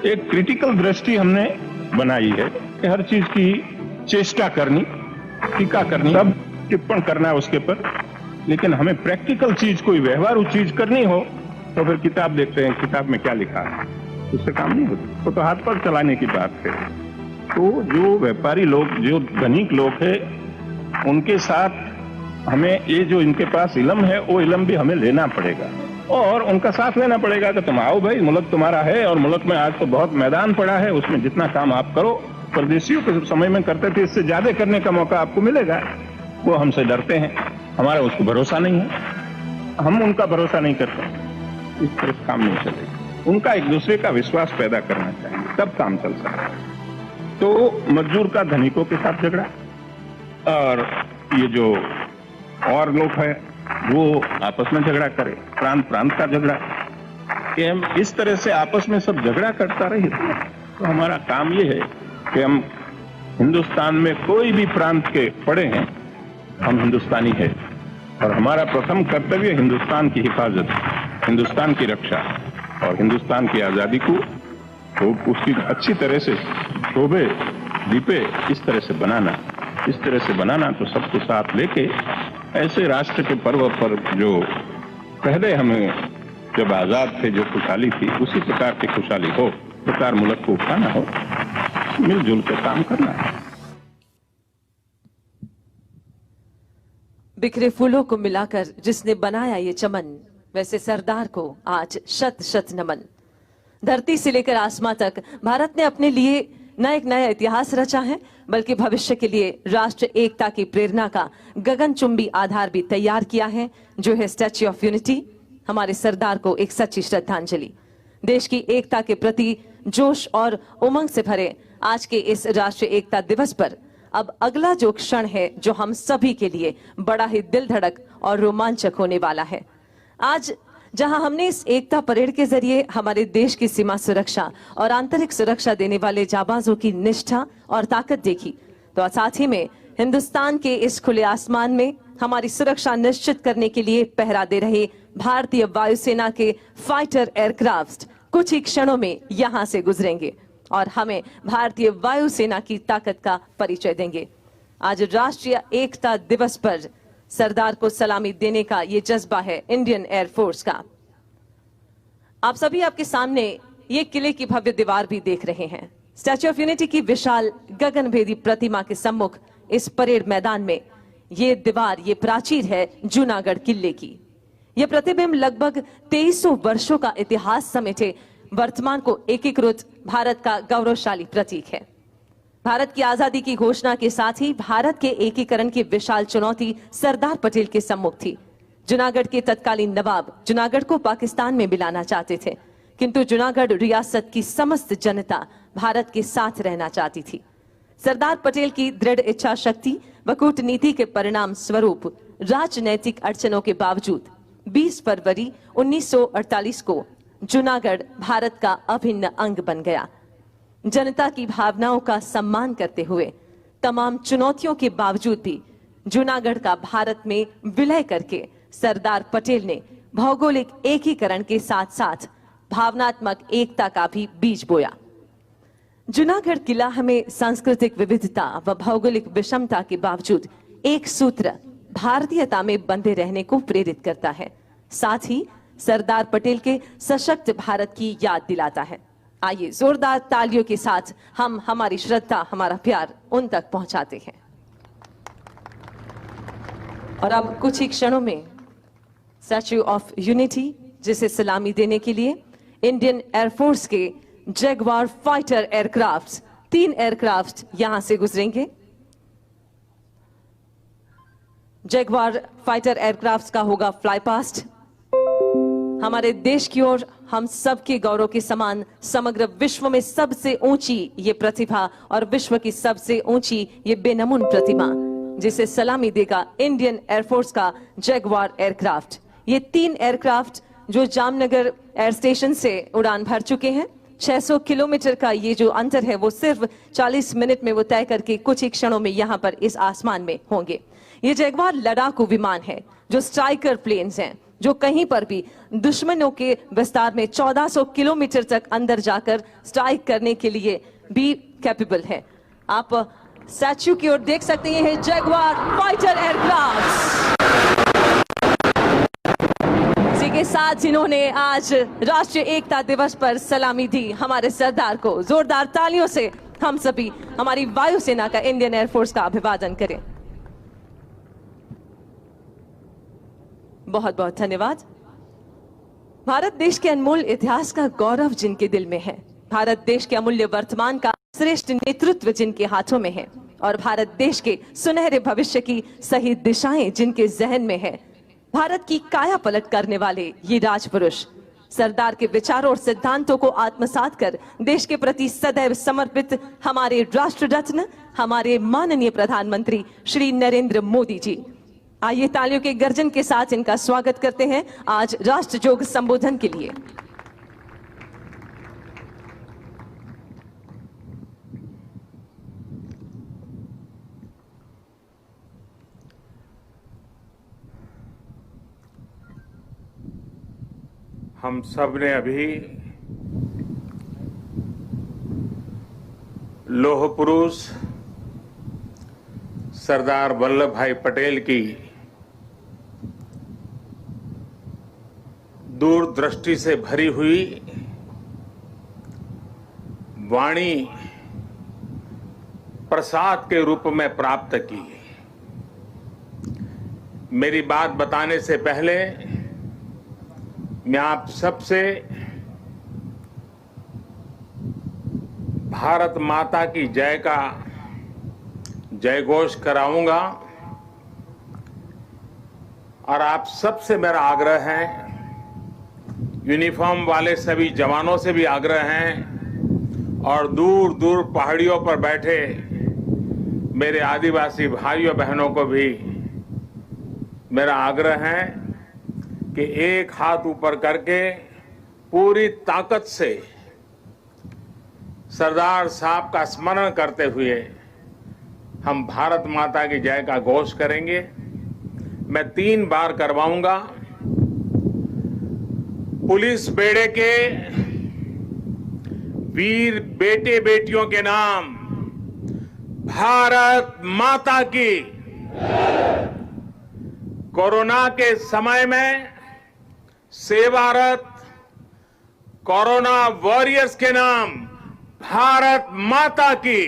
एक क्रिटिकल दृष्टि हमने बनाई है कि हर चीज की चेष्टा करनी, टीका करनी, सब टिप्पण करना है उसके पर। लेकिन हमें प्रैक्टिकल चीज, कोई व्यवहारू चीज करनी हो तो फिर किताब देखते हैं, किताब में क्या लिखा है, उससे काम नहीं होता। तो हाथ पर चलाने की बात है। तो जो व्यापारी लोग, जो धनिक लोग हैं, उनके साथ हमें ये जो इनके पास इल्म है वो इल्म भी हमें लेना पड़ेगा और उनका साथ लेना पड़ेगा कि तुम आओ भाई, मुल्क तुम्हारा है और मुल्क में आज तो बहुत मैदान पड़ा है, उसमें जितना काम आप करो, परदेशियों के समय में करते थे, इससे ज्यादा करने का मौका आपको मिलेगा। वो हमसे डरते हैं, हमारा उसको भरोसा नहीं है, हम उनका भरोसा नहीं करते। इस तरह से काम नहीं चलेगा। उनका एक दूसरे का विश्वास पैदा करना चाहिए, तब काम चल सकता है। तो मजदूर का धनिकों के साथ झगड़ा और ये जो और लोग हैं वो आपस में झगड़ा करे, प्रांत प्रांत का झगड़ा, कि हम इस तरह से आपस में सब झगड़ा करता रहे। तो हमारा काम ये है कि हम हिंदुस्तान में कोई भी प्रांत के पड़े हैं, हम हिंदुस्तानी है और हमारा प्रथम कर्तव्य हिंदुस्तान की हिफाजत, हिंदुस्तान की रक्षा और हिंदुस्तान की आजादी को तो उसकी अच्छी तरह से शोभे दीपे इस तरह से बनाना तो सबको साथ लेके ऐसे राष्ट्र के पर्व पर जो पहले हमें जब आजाद थे जो खुशहाली थी, उसी प्रकार की खुशहाली हो, प्रकार मुल्क को उठाना हो, मिलजुल कर काम करना है। बिखरे फूलों को मिलाकर जिसने बनाया ये चमन, वैसे सरदार को आज शत शत नमन। धरती से लेकर आसमां तक भारत ने अपने लिए न एक नया इतिहास रचा है, बल्कि भविष्य के लिए राष्ट्र एकता की प्रेरणा का गगनचुंबी आधार भी तैयार किया है, जो है स्टैच्यू ऑफ यूनिटी। हमारे सरदार को एक सच्ची श्रद्धांजलि। देश की एकता के प्रति जोश और उमंग से भरे आज के इस राष्ट्रीय एकता दिवस पर अब अगला जो क्षण है जो हम सभी के लिए बड़ा ही दिल धड़क और रोमांचक होने वाला है। आज जहां हमने इस एकता परेड के जरिए हमारे देश की सीमा सुरक्षा और आंतरिक सुरक्षा देने वाले जाबाजों की निष्ठा और ताकत देखी, तो साथ ही में हिंदुस्तान के इस खुले आसमान में हमारी सुरक्षा निश्चित करने के लिए पहरा दे रहे भारतीय वायुसेना के फाइटर एयरक्राफ्ट कुछ ही क्षणों में यहां से गुजरेंगे और हमें भारतीय वायुसेना की ताकत का परिचय देंगे। आज राष्ट्रीय एकता दिवस पर सरदार को सलामी देने का ये जज्बा है इंडियन एयरफोर्स का। आप सभी आपके सामने ये किले की भव्य दीवार भी देख रहे हैं। स्टैच्यू ऑफ यूनिटी की विशाल गगनभेदी प्रतिमा के सम्मुख इस परेड मैदान में ये दीवार, ये प्राचीर है जूनागढ़ किले की। यह प्रतिबिंब लगभग 2300 वर्षों का इतिहास समेटे वर्तमान को एकीकृत भारत का गौरवशाली प्रतीक है। भारत की आजादी की घोषणा के साथ ही भारत के एकीकरण की विशाल चुनौती सरदार पटेल के सम्मुख थी। जूनागढ़ के तत्कालीन नवाब जूनागढ़ को पाकिस्तान में मिलाना चाहते थे, किंतु जूनागढ़ रियासत की समस्त जनता भारत के साथ रहना चाहती थी। सरदार पटेल की दृढ़ इच्छा शक्ति व कूटनीति के परिणाम स्वरूप राजनैतिक अड़चनों के बावजूद 20 फरवरी 1948 को जूनागढ़ भारत का अभिन्न अंग बन गया। जनता की भावनाओं का सम्मान करते हुए तमाम चुनौतियों के बावजूद भी जूनागढ़ का भारत में विलय करके सरदार पटेल ने भौगोलिक एकीकरण के साथ साथ भावनात्मक एकता का भी बीज बोया। जूनागढ़ किला हमें सांस्कृतिक विविधता व भौगोलिक विषमता के बावजूद एक सूत्र भारतीयता में बंधे रहने को प्रेरित करता है, साथ ही सरदार पटेल के सशक्त भारत की याद दिलाता है। आइए जोरदार तालियों के साथ हम हमारी श्रद्धा, हमारा प्यार उन तक पहुंचाते हैं। और अब कुछ ही क्षणों में स्टैच्यू ऑफ यूनिटी, जिसे सलामी देने के लिए इंडियन एयरफोर्स के जगुआर फाइटर एयरक्राफ्ट 3 एयरक्राफ्ट यहां से गुजरेंगे। जगुआर फाइटर एयरक्राफ्ट का होगा फ्लाई पास्ट। हमारे देश की ओर हम सबके गौरव के समान समग्र विश्व में सबसे ऊंची ये प्रतिभा और विश्व की सबसे ऊंची ये बेनमून प्रतिमा, जिसे सलामी देगा इंडियन एयरफोर्स का जगुआर एयरक्राफ्ट। ये 3 एयरक्राफ्ट जो जामनगर एयर स्टेशन से उड़ान भर चुके हैं। 600 किलोमीटर का ये जो अंतर है वो सिर्फ 40 मिनट में वो तय करके कुछ ही क्षणों में यहाँ पर इस आसमान में होंगे। ये जगुआर लड़ाकू विमान है जो स्ट्राइकर प्लेन्स हैं, जो कहीं पर भी दुश्मनों के विस्तार में 1400 किलोमीटर तक अंदर जाकर स्ट्राइक करने के लिए भी कैपेबल है। आप स्टैच्यू की ओर देख सकते हैं जगुआर फाइटर एयरक्राफ्ट। इसी के साथ जिन्होंने आज राष्ट्रीय एकता दिवस पर सलामी दी हमारे सरदार को, जोरदार तालियों से हम सभी हमारी वायुसेना का, इंडियन एयरफोर्स का अभिवादन करें। बहुत बहुत धन्यवाद। भारत देश के अनमोल इतिहास का गौरव जिनके दिल में है, भारत देश के अमूल्य वर्तमान का श्रेष्ठ नेतृत्व जिनके हाथों में है और भारत देश के सुनहरे भविष्य की सही दिशाएं जिनके जहन में है, भारत की काया पलट करने वाले ये राजपुरुष सरदार के विचारों और सिद्धांतों को आत्मसात कर देश के प्रति सदैव समर्पित हमारे राष्ट्र रत्न, हमारे माननीय प्रधानमंत्री श्री नरेंद्र मोदी जी। आइए तालियों के गर्जन के साथ इनका स्वागत करते हैं आज राष्ट्रजोग संबोधन के लिए। हम सब ने अभी लौह पुरुष सरदार वल्लभ भाई पटेल की दूरदृष्टि से भरी हुई वाणी प्रसाद के रूप में प्राप्त की। मेरी बात बताने से पहले मैं आप सबसे भारत माता की जय का जयघोष कराऊंगा और आप सबसे मेरा आग्रह है, यूनिफॉर्म वाले सभी जवानों से भी आग्रह है, और दूर दूर पहाड़ियों पर बैठे मेरे आदिवासी भाइयों बहनों को भी मेरा आग्रह है कि एक हाथ ऊपर करके पूरी ताकत से सरदार साहब का स्मरण करते हुए हम भारत माता की जय का घोष करेंगे। मैं 3 बार करवाऊंगा। पुलिस बेड़े के वीर बेटे बेटियों के नाम भारत माता की। कोरोना के समय में सेवारत कोरोना वॉरियर्स के नाम भारत माता की।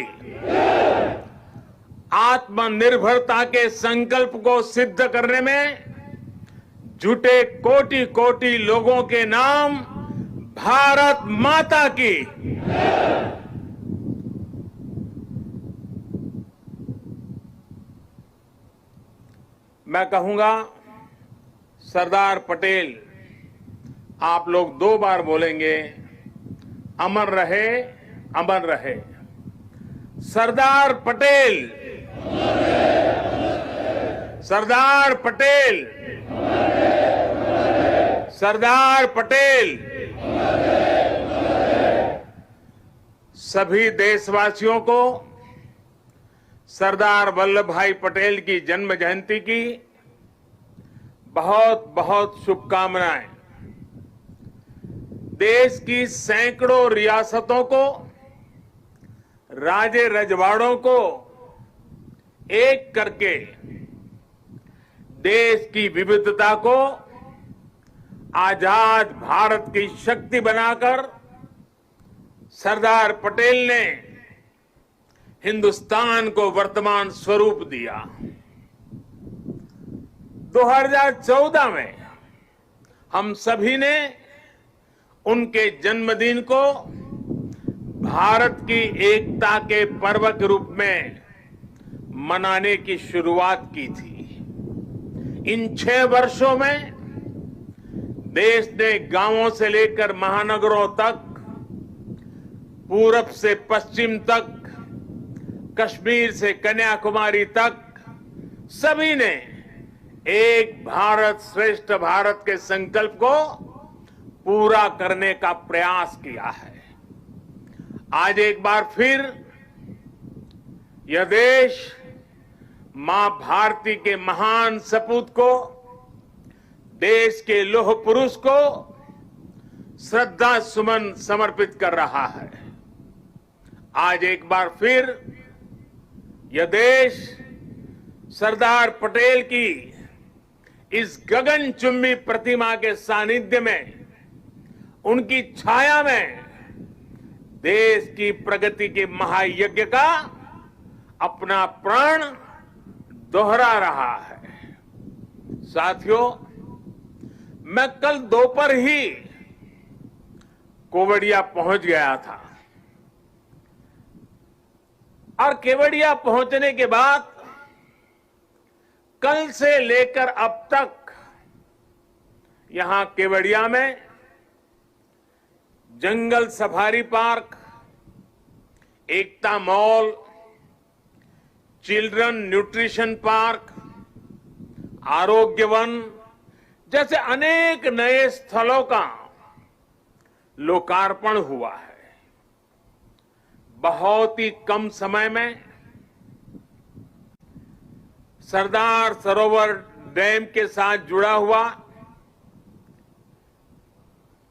आत्मनिर्भरता के संकल्प को सिद्ध करने में जुटे कोटि कोटि लोगों के नाम भारत माता की। मैं कहूंगा सरदार पटेल, आप लोग 2 बार बोलेंगे, अमर रहे, अमर रहे। सरदार पटेल, सरदार पटेल, सरदार पटेल। सभी देशवासियों को सरदार वल्लभ भाई पटेल की जन्म जयंती की बहुत बहुत शुभकामनाएं। देश की सैकड़ों रियासतों को, राजे रजवाड़ों को एक करके देश की विविधता को आजाद भारत की शक्ति बनाकर सरदार पटेल ने हिंदुस्तान को वर्तमान स्वरूप दिया। 2014 में हम सभी ने उनके जन्मदिन को भारत की एकता के पर्व के रूप में मनाने की शुरुआत की थी। इन 6 वर्षों में देश ने गांवों से लेकर महानगरों तक, पूरब से पश्चिम तक, कश्मीर से कन्याकुमारी तक सभी ने एक भारत श्रेष्ठ भारत के संकल्प को पूरा करने का प्रयास किया है। आज एक बार फिर यह देश मां भारती के महान सपूत को, देश के लौह पुरुष को श्रद्धा सुमन समर्पित कर रहा है। आज एक बार फिर यह देश सरदार पटेल की इस गगनचुंबी प्रतिमा के सानिध्य में, उनकी छाया में देश की प्रगति के महायज्ञ का अपना प्राण दोहरा रहा है। साथियों, मैं कल दोपहर ही केवड़िया पहुंच गया था और केवड़िया पहुंचने के बाद कल से लेकर अब तक यहां केवड़िया में जंगल सफारी पार्क, एकता मॉल, चिल्ड्रन न्यूट्रिशन पार्क, आरोग्य वन जैसे अनेक नए स्थलों का लोकार्पण हुआ है। बहुत ही कम समय में सरदार सरोवर डैम के साथ जुड़ा हुआ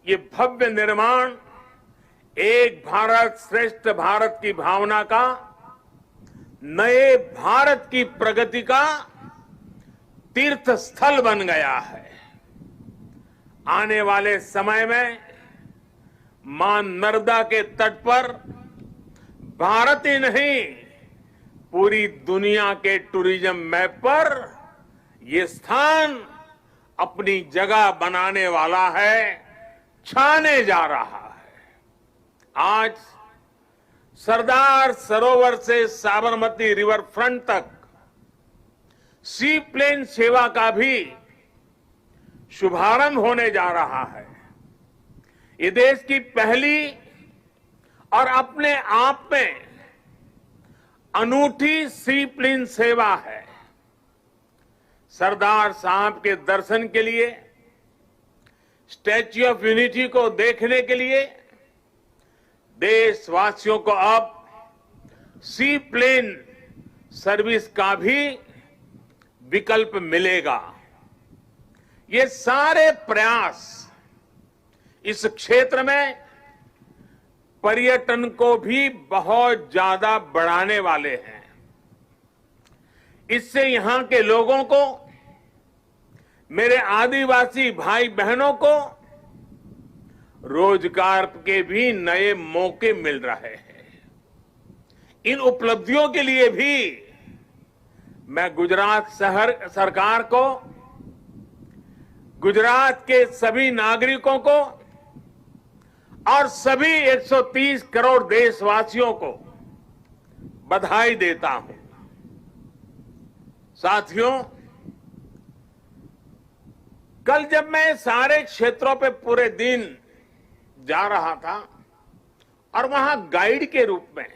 ये भव्य निर्माण एक भारत श्रेष्ठ भारत की भावना का, नए भारत की प्रगति का तीर्थ स्थल बन गया है। आने वाले समय में मां नर्मदा के तट पर भारत ही नहीं, पूरी दुनिया के टूरिज्म मैप पर ये स्थान अपनी जगह बनाने वाला है, छाने जा रहा है। आज सरदार सरोवर से साबरमती रिवर फ्रंट तक सी प्लेन सेवा का भी शुभारंभ होने जा रहा है। ये देश की पहली और अपने आप में अनूठी सी प्लेन सेवा है। सरदार साहब के दर्शन के लिए, स्टैच्यू ऑफ यूनिटी को देखने के लिए देशवासियों को अब सी प्लेन सर्विस का भी विकल्प मिलेगा। ये सारे प्रयास इस क्षेत्र में पर्यटन को भी बहुत ज्यादा बढ़ाने वाले हैं। इससे यहां के लोगों को, मेरे आदिवासी भाई बहनों को रोजगार के भी नए मौके मिल रहे हैं। इन उपलब्धियों के लिए भी मैं गुजरात सरकार को, गुजरात के सभी नागरिकों को और सभी 130 करोड़ देशवासियों को बधाई देता हूं। साथियों, कल जब मैं सारे क्षेत्रों पे पूरे दिन जा रहा था और वहां गाइड के रूप में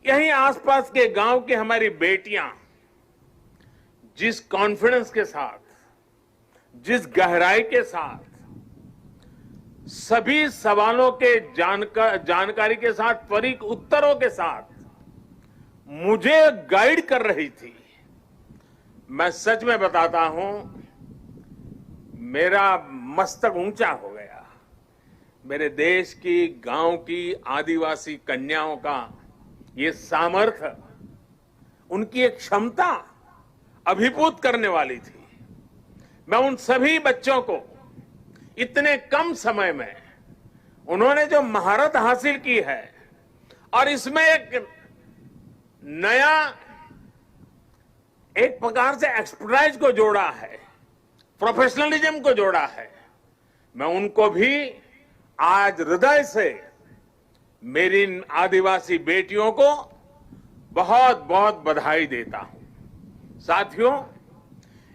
यहीं आसपास के गांव की हमारी बेटियां जिस कॉन्फिडेंस के साथ, जिस गहराई के साथ, सभी सवालों के जानकारी के साथ, त्वरित उत्तरों के साथ मुझे गाइड कर रही थी, मैं सच में बताता हूं, मेरा मस्तक ऊंचा हो गया। मेरे देश की, गांव की आदिवासी कन्याओं का ये सामर्थ्य, उनकी एक क्षमता अभिभूत करने वाली थी। मैं उन सभी बच्चों को इतने कम समय में उन्होंने जो महारत हासिल की है और इसमें एक नया, एक प्रकार से एक्सपर्टाइज को जोड़ा है, प्रोफेशनलिज्म को जोड़ा है, मैं उनको भी आज हृदय से मेरी इन आदिवासी बेटियों को बहुत बहुत बधाई देता हूं। साथियों,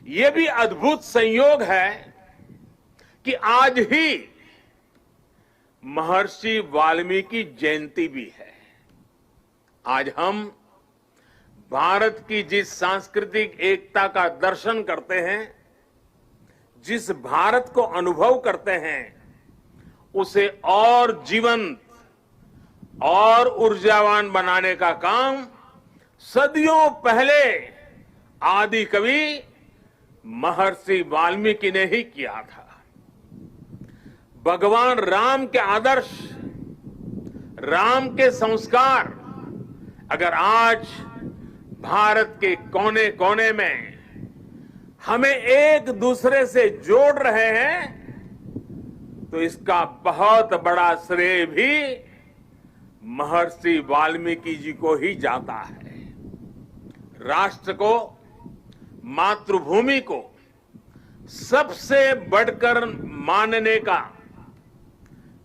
ये भी अद्भुत संयोग है कि आज ही महर्षि वाल्मीकि जयंती भी है। आज हम भारत की जिस सांस्कृतिक एकता का दर्शन करते हैं, जिस भारत को अनुभव करते हैं, उसे और जीवंत और ऊर्जावान बनाने का काम सदियों पहले आदि कवि महर्षि वाल्मीकि ने ही किया था। भगवान राम के आदर्श, राम के संस्कार अगर आज भारत के कोने कोने में हमें एक दूसरे से जोड़ रहे हैं, तो इसका बहुत बड़ा श्रेय भी महर्षि वाल्मीकि जी को ही जाता है। राष्ट्र को, मातृभूमि को सबसे बढ़कर मानने का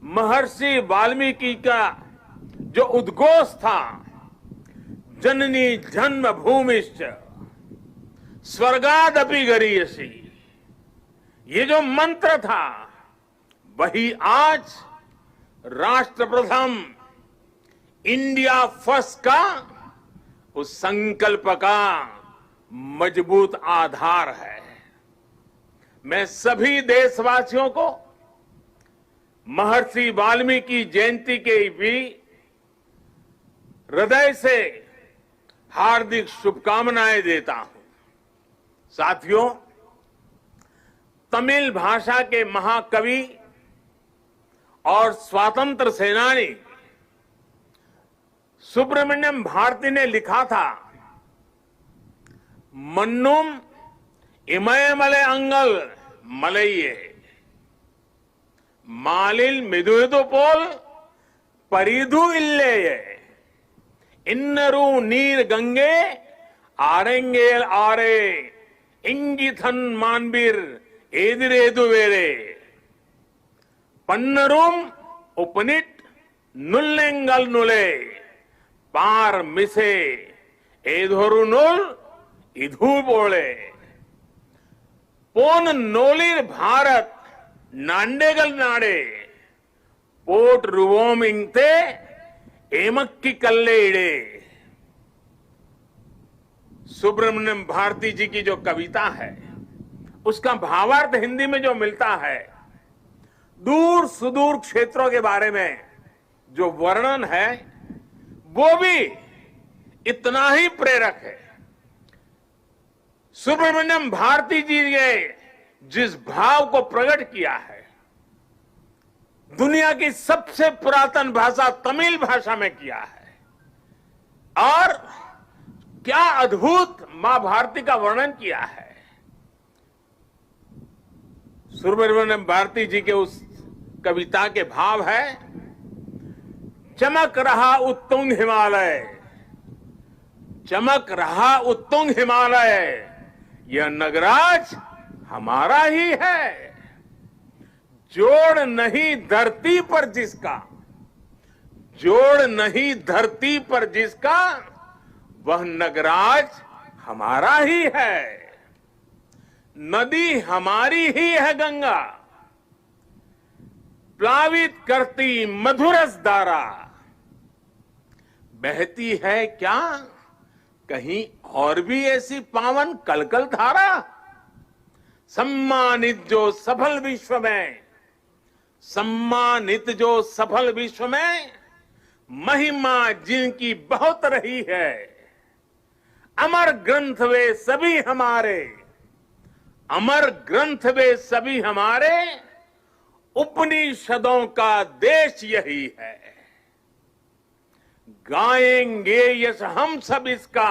महर्षि वाल्मीकि का जो उद्घोष था, जननी जन्म भूमिश्च स्वर्गादपि गरीयसी, ये जो मंत्र था, वही आज राष्ट्र प्रथम, इंडिया फर्स्ट का उस संकल्प का मजबूत आधार है। मैं सभी देशवासियों को महर्षि वाल्मीकि जयंती के भी हृदय से हार्दिक शुभकामनाएं देता हूं। साथियों, तमिल भाषा के महाकवि और स्वतंत्र सेनानी सुब्रमण्यम भारती ने लिखा था, मन्नुम इमयमले अंगल मलइये मालिल मिदुइदु पोल परिधु इल्लेये इन्नरू नीर गंगे आरेंगेल आरे इंगिथन मानबीर एदिरेदु वेरे पन्नरूम उपनिट नुल्लेंगल नुले पार मिसे एधोरु नुल इधु बोले पोन नोलिर भारत नांडेगल नाडे पोट रुवोम इंगते एमक्की कल्लेड़े सुब्रमण्यम भारती जी की जो कविता है, उसका भावार्थ हिंदी में जो मिलता है, दूर सुदूर क्षेत्रों के बारे में जो वर्णन है, वो भी इतना ही प्रेरक है। सुब्रमण्यम भारती जी ने जिस भाव को प्रकट किया है, दुनिया की सबसे पुरातन भाषा तमिल भाषा में किया है, और क्या अद्भुत मां भारती का वर्णन किया है। सुब्रमण्यम भारती जी के उस कविता के भाव है, चमक रहा उत्तुंग हिमालय, चमक रहा उत्तुंग हिमालय, यह नगराज हमारा ही है। जोड़ नहीं धरती पर जिसका, जोड़ नहीं धरती पर जिसका, वह नगराज हमारा ही है। नदी हमारी ही है गंगा, प्लावित करती मधुरस धारा, बहती है क्या कहीं और भी ऐसी पावन कलकल धारा। सम्मानित जो सफल विश्व में, सम्मानित जो सफल विश्व में, महिमा जिनकी बहुत रही है। अमर ग्रंथ वे सभी हमारे, अमर ग्रंथ वे सभी हमारे, उपनिषदों का देश यही है। गाएंगे यश हम सब इसका,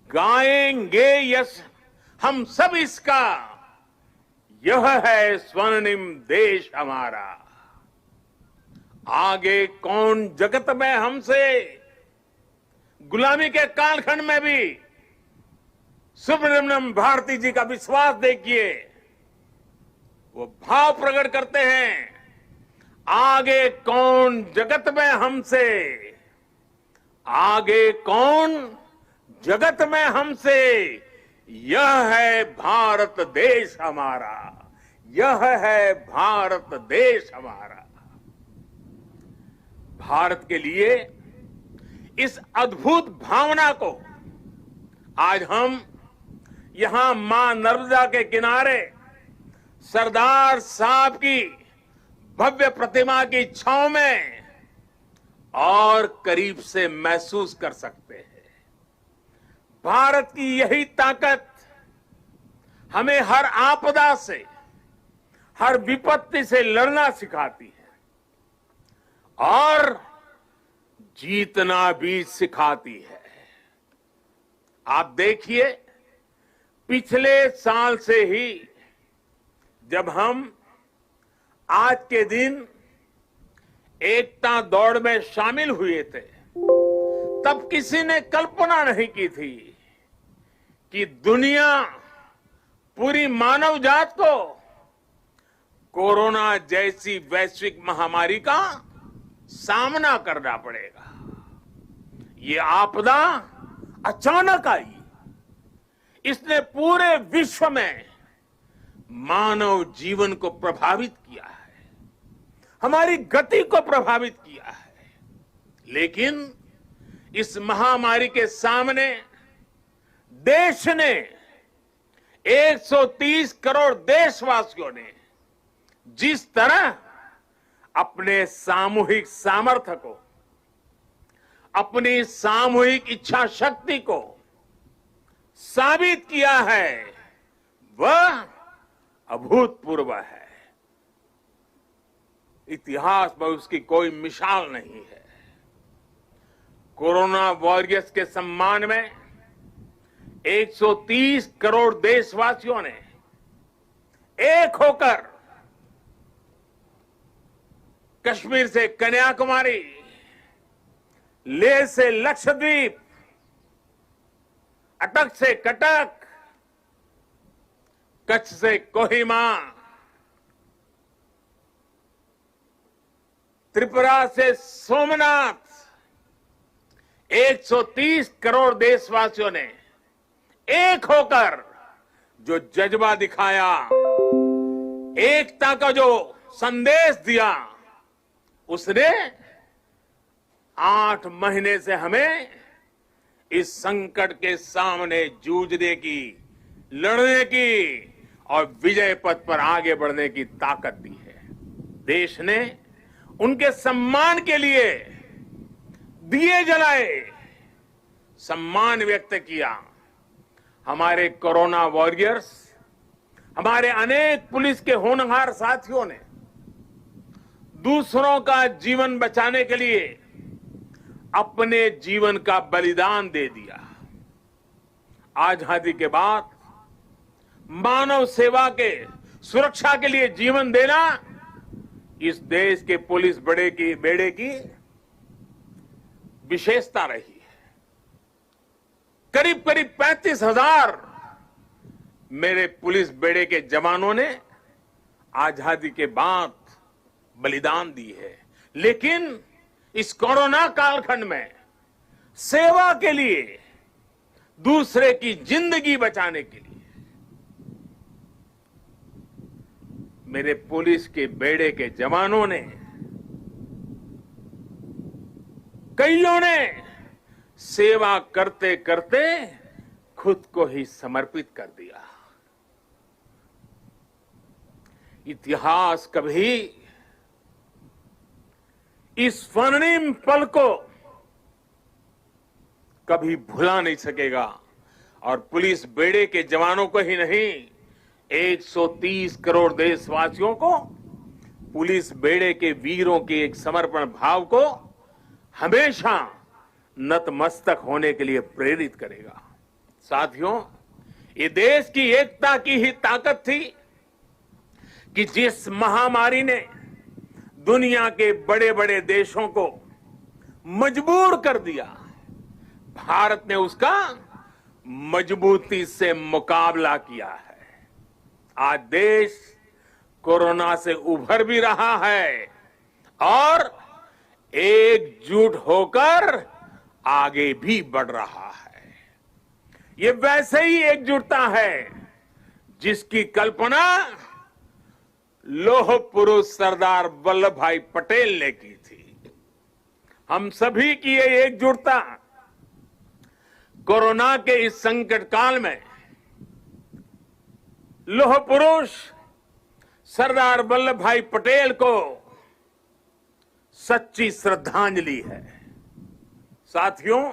गाएंगे यश हम सब इसका, यह है स्वर्णिम देश हमारा। आगे कौन जगत में हमसे, गुलामी के कालखंड में भी सुब्रमण्यम भारती जी का विश्वास देखिए, वो भाव प्रकट करते हैं, आगे कौन जगत में हमसे, आगे कौन जगत में हमसे, यह है भारत देश हमारा, यह है भारत देश हमारा। भारत के लिए इस अद्भुत भावना को आज हम यहां मां नर्मदा के किनारे सरदार साहब की भव्य प्रतिमा की छांव में और करीब से महसूस कर सकते हैं। भारत की यही ताकत हमें हर आपदा से, हर विपत्ति से लड़ना सिखाती है और जीतना भी सिखाती है। आप देखिए, पिछले साल से ही जब हम आज के दिन एकता दौड़ में शामिल हुए थे, तब किसी ने कल्पना नहीं की थी कि दुनिया, पूरी मानव जात को कोरोना जैसी वैश्विक महामारी का सामना करना पड़ेगा। ये आपदा अचानक आई, इसने पूरे विश्व में मानव जीवन को प्रभावित किया है, हमारी गति को प्रभावित किया है। लेकिन इस महामारी के सामने देश ने, 130 करोड़ देशवासियों ने जिस तरह अपने सामूहिक सामर्थ्य को, अपनी सामूहिक इच्छा शक्ति को साबित किया है, वह अभूतपूर्व है। इतिहास में उसकी कोई मिसाल नहीं है। कोरोना वॉरियर्स के सम्मान में 130 करोड़ देशवासियों ने एक होकर कश्मीर से कन्याकुमारी, लेह से लक्षद्वीप, अटक से कटक, कच्छ से कोहिमा, त्रिपुरा से सोमनाथ, 130 करोड़ देशवासियों ने एक होकर जो जज्बा दिखाया, एकता का जो संदेश दिया, उसने 8 महीने से हमें इस संकट के सामने जूझने की, लड़ने की और विजय पथ पर आगे बढ़ने की ताकत दी है। देश ने उनके सम्मान के लिए दिए जलाए, सम्मान व्यक्त किया। हमारे कोरोना वॉरियर्स, हमारे अनेक पुलिस के होनहार साथियों ने दूसरों का जीवन बचाने के लिए अपने जीवन का बलिदान दे दिया। आजादी के बाद मानव सेवा के, सुरक्षा के लिए जीवन देना इस देश के पुलिस बेड़े की विशेषता रही है। करीब करीब 35,000 मेरे पुलिस बेड़े के जवानों ने आजादी के बाद बलिदान दी है, लेकिन इस कोरोना कालखंड में सेवा के लिए, दूसरे की जिंदगी बचाने के लिए मेरे पुलिस के बेड़े के जवानों ने, कईयों ने सेवा करते करते खुद को ही समर्पित कर दिया। इतिहास कभी इस स्वर्णिम पल को कभी भुला नहीं सकेगा और पुलिस बेड़े के जवानों को ही नहीं, 130 करोड़ देशवासियों को पुलिस बेड़े के वीरों के एक समर्पण भाव को हमेशा नतमस्तक होने के लिए प्रेरित करेगा। साथियों, ये देश की एकता की ही ताकत थी कि जिस महामारी ने दुनिया के बड़े बड़े देशों को मजबूर कर दिया, भारत ने उसका मजबूती से मुकाबला किया है। आज देश कोरोना से उभर भी रहा है और एकजुट होकर आगे भी बढ़ रहा है। ये वैसे ही एकजुटता है जिसकी कल्पना लौह पुरुष सरदार वल्लभ भाई पटेल ने की थी। हम सभी की ये एकजुटता कोरोना के इस संकट काल में लौह पुरुष सरदार वल्लभ भाई पटेल को सच्ची श्रद्धांजलि है। साथियों,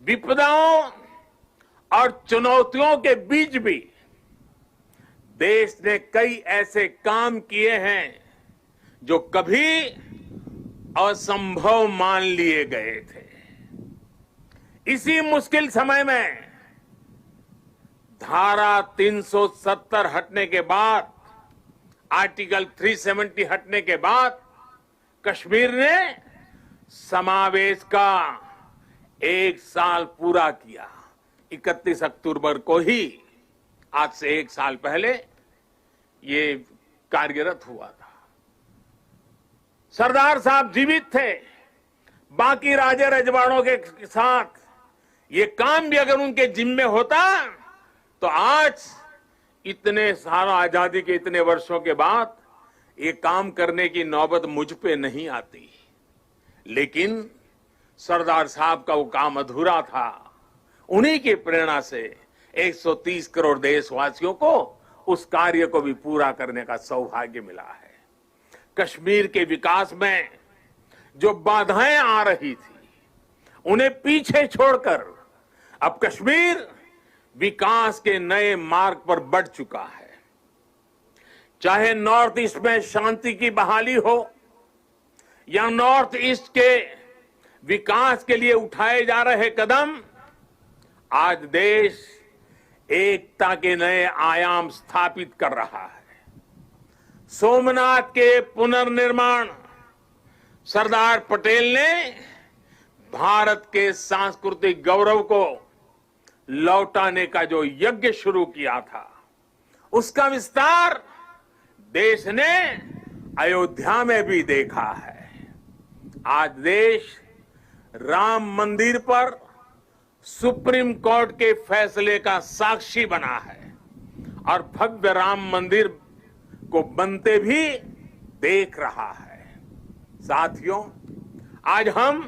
विपदाओं और चुनौतियों के बीच भी देश ने कई ऐसे काम किए हैं जो कभी असंभव मान लिए गए थे। इसी मुश्किल समय में धारा 370 हटने के बाद, आर्टिकल 370 हटने के बाद कश्मीर ने समावेश का 1 साल पूरा किया। 31 अक्टूबर को ही, आज से 1 साल पहले ये कार्यरत हुआ था। सरदार साहब जीवित थे, बाकी राजे रजवाड़ों के साथ ये काम भी अगर उनके जिम्मे होता तो आज इतने सारा आजादी के इतने वर्षों के बाद ये काम करने की नौबत मुझ पे नहीं आती। लेकिन सरदार साहब का वो काम अधूरा था। उन्हीं की प्रेरणा से 130 करोड़ देशवासियों को उस कार्य को भी पूरा करने का सौभाग्य मिला है। कश्मीर के विकास में जो बाधाएं आ रही थी, उन्हें पीछे छोड़कर अब कश्मीर विकास के नए मार्ग पर बढ़ चुका है। चाहे नॉर्थ ईस्ट में शांति की बहाली हो या नॉर्थ ईस्ट के विकास के लिए उठाए जा रहे कदम, आज देश एकता के नए आयाम स्थापित कर रहा है। सोमनाथ के पुनर्निर्माण सरदार पटेल ने भारत के सांस्कृतिक गौरव को लौटाने का जो यज्ञ शुरू किया था, उसका विस्तार देश ने अयोध्या में भी देखा है। आज देश राम मंदिर पर सुप्रीम कोर्ट के फैसले का साक्षी बना है और भव्य राम मंदिर को बनते भी देख रहा है। साथियों, आज हम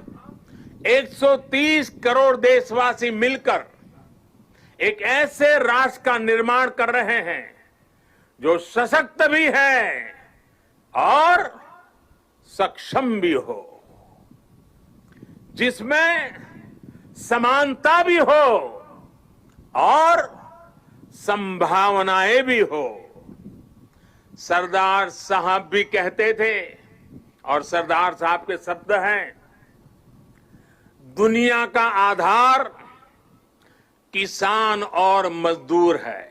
130 करोड़ देशवासी मिलकर एक ऐसे राष्ट्र का निर्माण कर रहे हैं जो सशक्त भी है और सक्षम भी हो, जिसमें समानता भी हो और संभावनाएं भी हो। सरदार साहब भी कहते थे, और सरदार साहब के शब्द हैं, दुनिया का आधार किसान और मजदूर है।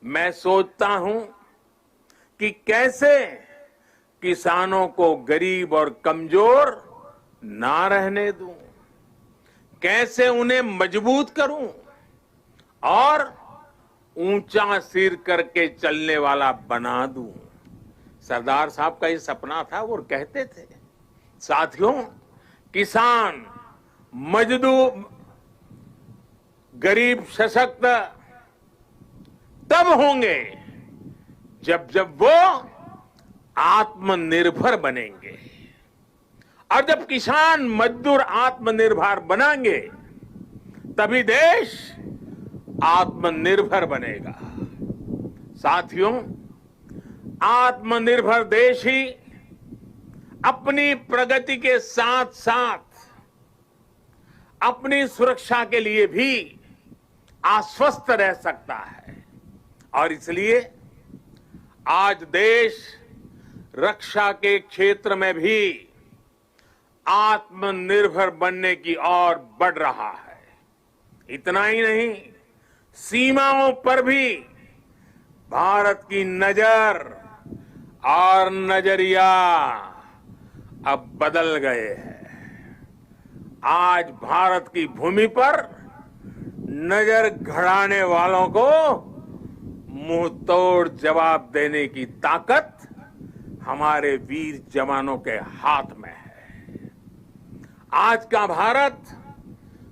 मैं सोचता हूं कि कैसे किसानों को गरीब और कमजोर ना रहने दूं, कैसे उन्हें मजबूत करूं और ऊंचा सिर करके चलने वाला बना दूं। सरदार साहब का ये सपना था, वो कहते थे। साथियों, किसान, मजदूर, गरीब सशक्त तब होंगे जब वो आत्मनिर्भर बनेंगे, और जब किसान मजदूर आत्मनिर्भर बनेंगे तभी देश आत्मनिर्भर बनेगा। साथियों, आत्मनिर्भर देश ही अपनी प्रगति के साथ साथ अपनी सुरक्षा के लिए भी आश्वस्त रह सकता है, और इसलिए आज देश रक्षा के क्षेत्र में भी आत्मनिर्भर बनने की ओर बढ़ रहा है। इतना ही नहीं, सीमाओं पर भी भारत की नजर और नजरिया अब बदल गए हैं। आज भारत की भूमि पर नजर गड़ाने वालों को मुंह तोड़ जवाब देने की ताकत हमारे वीर जवानों के हाथ में है। आज का भारत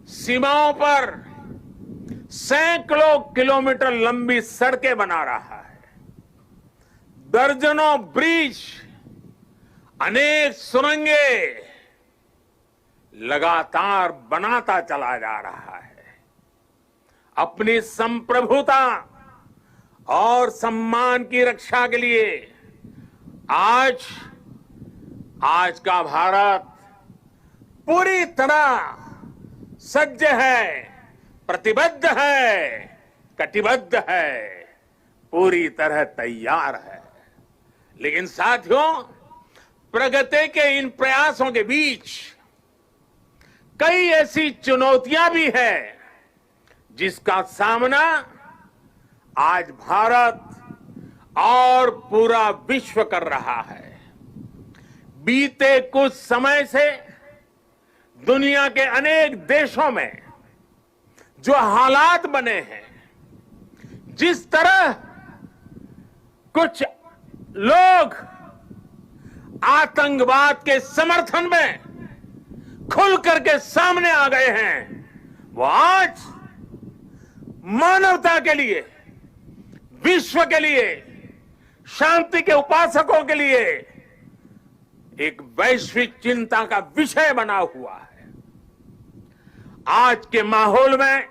सीमाओं पर सैकड़ों किलोमीटर लंबी सड़कें बना रहा है, दर्जनों ब्रिज, अनेक सुरंगें लगातार बनाता चला जा रहा है। अपनी संप्रभुता और सम्मान की रक्षा के लिए आज का भारत पूरी तरह सज्ज है, प्रतिबद्ध है, कटिबद्ध है, पूरी तरह तैयार है। लेकिन साथियों, प्रगति के इन प्रयासों के बीच कई ऐसी चुनौतियां भी हैं जिसका सामना आज भारत और पूरा विश्व कर रहा है। बीते कुछ समय से दुनिया के अनेक देशों में जो हालात बने हैं, जिस तरह कुछ लोग आतंकवाद के समर्थन में खुल करके सामने आ गए हैं, वो आज मानवता के लिए, विश्व के लिए, शांति के उपासकों के लिए एक वैश्विक चिंता का विषय बना हुआ है। आज के माहौल में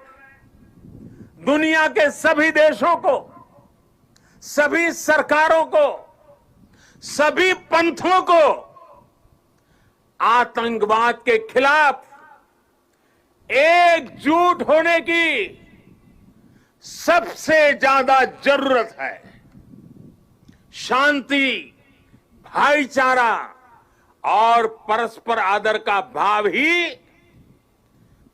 दुनिया के सभी देशों को, सभी सरकारों को, सभी पंथों को आतंकवाद के खिलाफ एकजुट होने की सबसे ज्यादा जरूरत है। शांति, भाईचारा और परस्पर आदर का भाव ही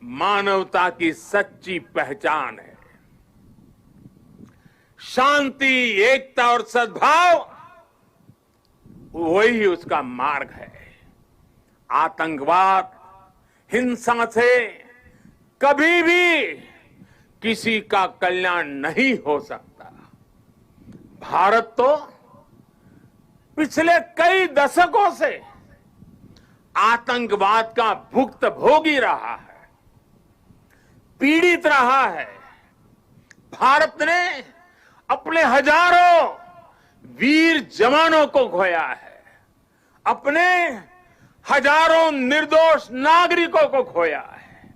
मानवता की सच्ची पहचान है। शांति, एकता और सद्भाव वही उसका मार्ग है। आतंकवाद, हिंसा से कभी भी किसी का कल्याण नहीं हो सकता। भारत तो पिछले कई दशकों से आतंकवाद का भुक्तभोगी रहा है, पीड़ित रहा है। भारत ने अपने हजारों वीर जवानों को खोया है, अपने हजारों निर्दोष नागरिकों को खोया है,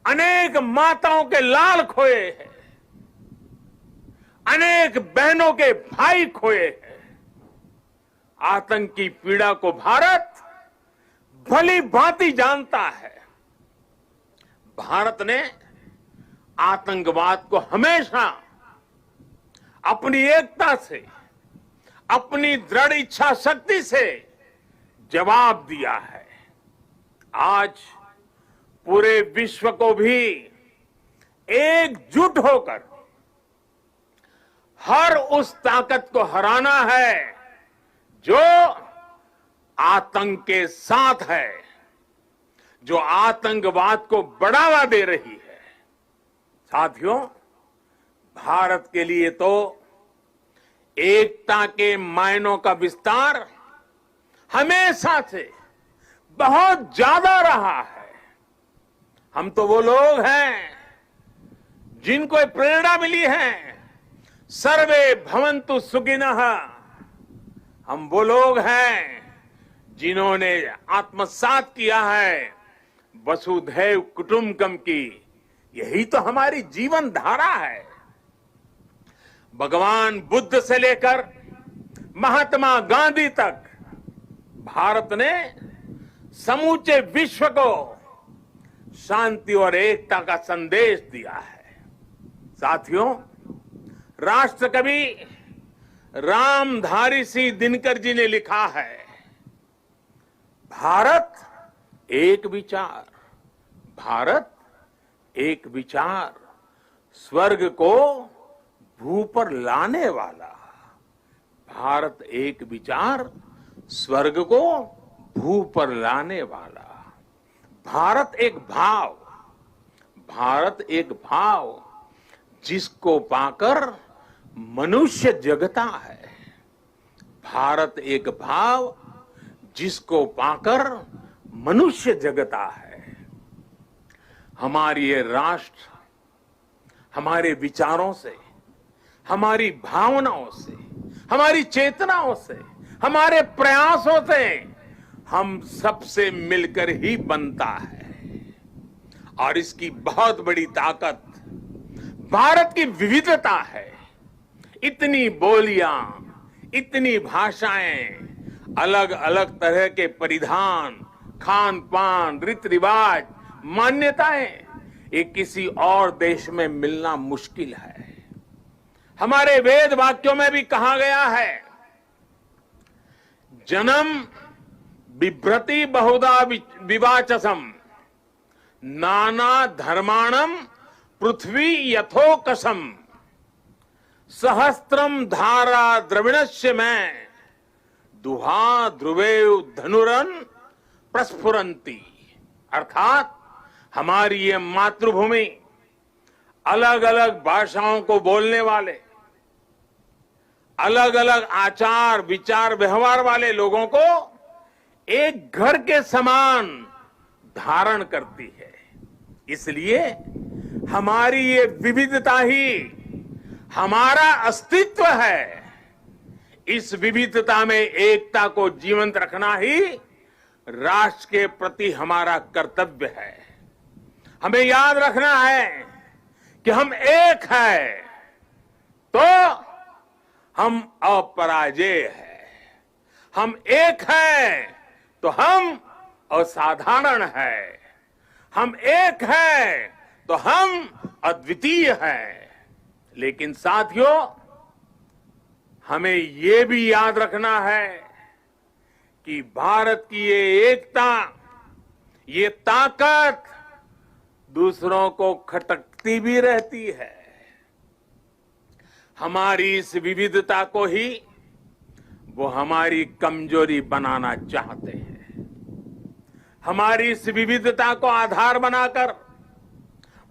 अनेक माताओं के लाल खोए हैं, अनेक बहनों के भाई खोए हैं। आतंक की पीड़ा को भारत भली भांति जानता है। भारत ने आतंकवाद को हमेशा अपनी एकता से, अपनी दृढ़ इच्छा शक्ति से जवाब दिया है। आज पूरे विश्व को भी एकजुट होकर हर उस ताकत को हराना है जो आतंक के साथ है, जो आतंकवाद को बढ़ावा दे रही है। साथियों, भारत के लिए तो एकता के मायनों का विस्तार हमेशा से बहुत ज्यादा रहा है। हम तो वो लोग हैं जिनको प्रेरणा मिली है, सर्वे भवन्तु सुखिनः। हम वो लोग हैं जिन्होंने आत्मसात किया है वसुधैव कुटुंबकम की। यही तो हमारी जीवन धारा है। भगवान बुद्ध से लेकर महात्मा गांधी तक भारत ने समूचे विश्व को शांति और एकता का संदेश दिया है। साथियों, राष्ट्रकवि रामधारी सिंह दिनकर जी ने लिखा है, भारत एक विचार, भारत एक विचार, स्वर्ग को भू पर लाने वाला। भारत एक विचार, स्वर्ग को भू पर लाने वाला। भारत एक भाव, भारत एक भाव जिसको पाकर मनुष्य जगता है। भारत एक भाव जिसको पाकर मनुष्य जगता है। हमारी ये राष्ट्र हमारे विचारों से, हमारी भावनाओं से, हमारी चेतनाओं से, हमारे प्रयासों से हम सबसे मिलकर ही बनता है। और इसकी बहुत बड़ी ताकत भारत की विविधता है। इतनी बोलियां, इतनी भाषाएं, अलग अलग तरह के परिधान, खान पान, रीति रिवाज, मान्यताएं, ये किसी और देश में मिलना मुश्किल है। हमारे वेद वाक्यों में भी कहा गया है, जन्म बिभ्रति बहुधा विवाचसम, नाना धर्माणम पृथ्वी यथोकसम, सहस्त्रम धारा द्रविणस्य में, दुहा ध्रुवेव धनुरन प्रस्फुरंती। अर्थात हमारी ये मातृभूमि अलग अलग भाषाओं को बोलने वाले, अलग अलग आचार विचार व्यवहार वाले लोगों को एक घर के समान धारण करती है। इसलिए हमारी ये विविधता ही हमारा अस्तित्व है। इस विविधता में एकता को जीवंत रखना ही राष्ट्र के प्रति हमारा कर्तव्य है। हमें याद रखना है कि हम एक हैं तो हम अपराजेय हैं। हम एक हैं तो हम असाधारण हैं। हम एक हैं तो हम अद्वितीय हैं। लेकिन साथियों, हमें ये भी याद रखना है कि भारत की ये एकता, ये ताकत दूसरों को खटकती भी रहती है। हमारी इस विविधता को ही वो हमारी कमजोरी बनाना चाहते हैं। हमारी इस विविधता को आधार बनाकर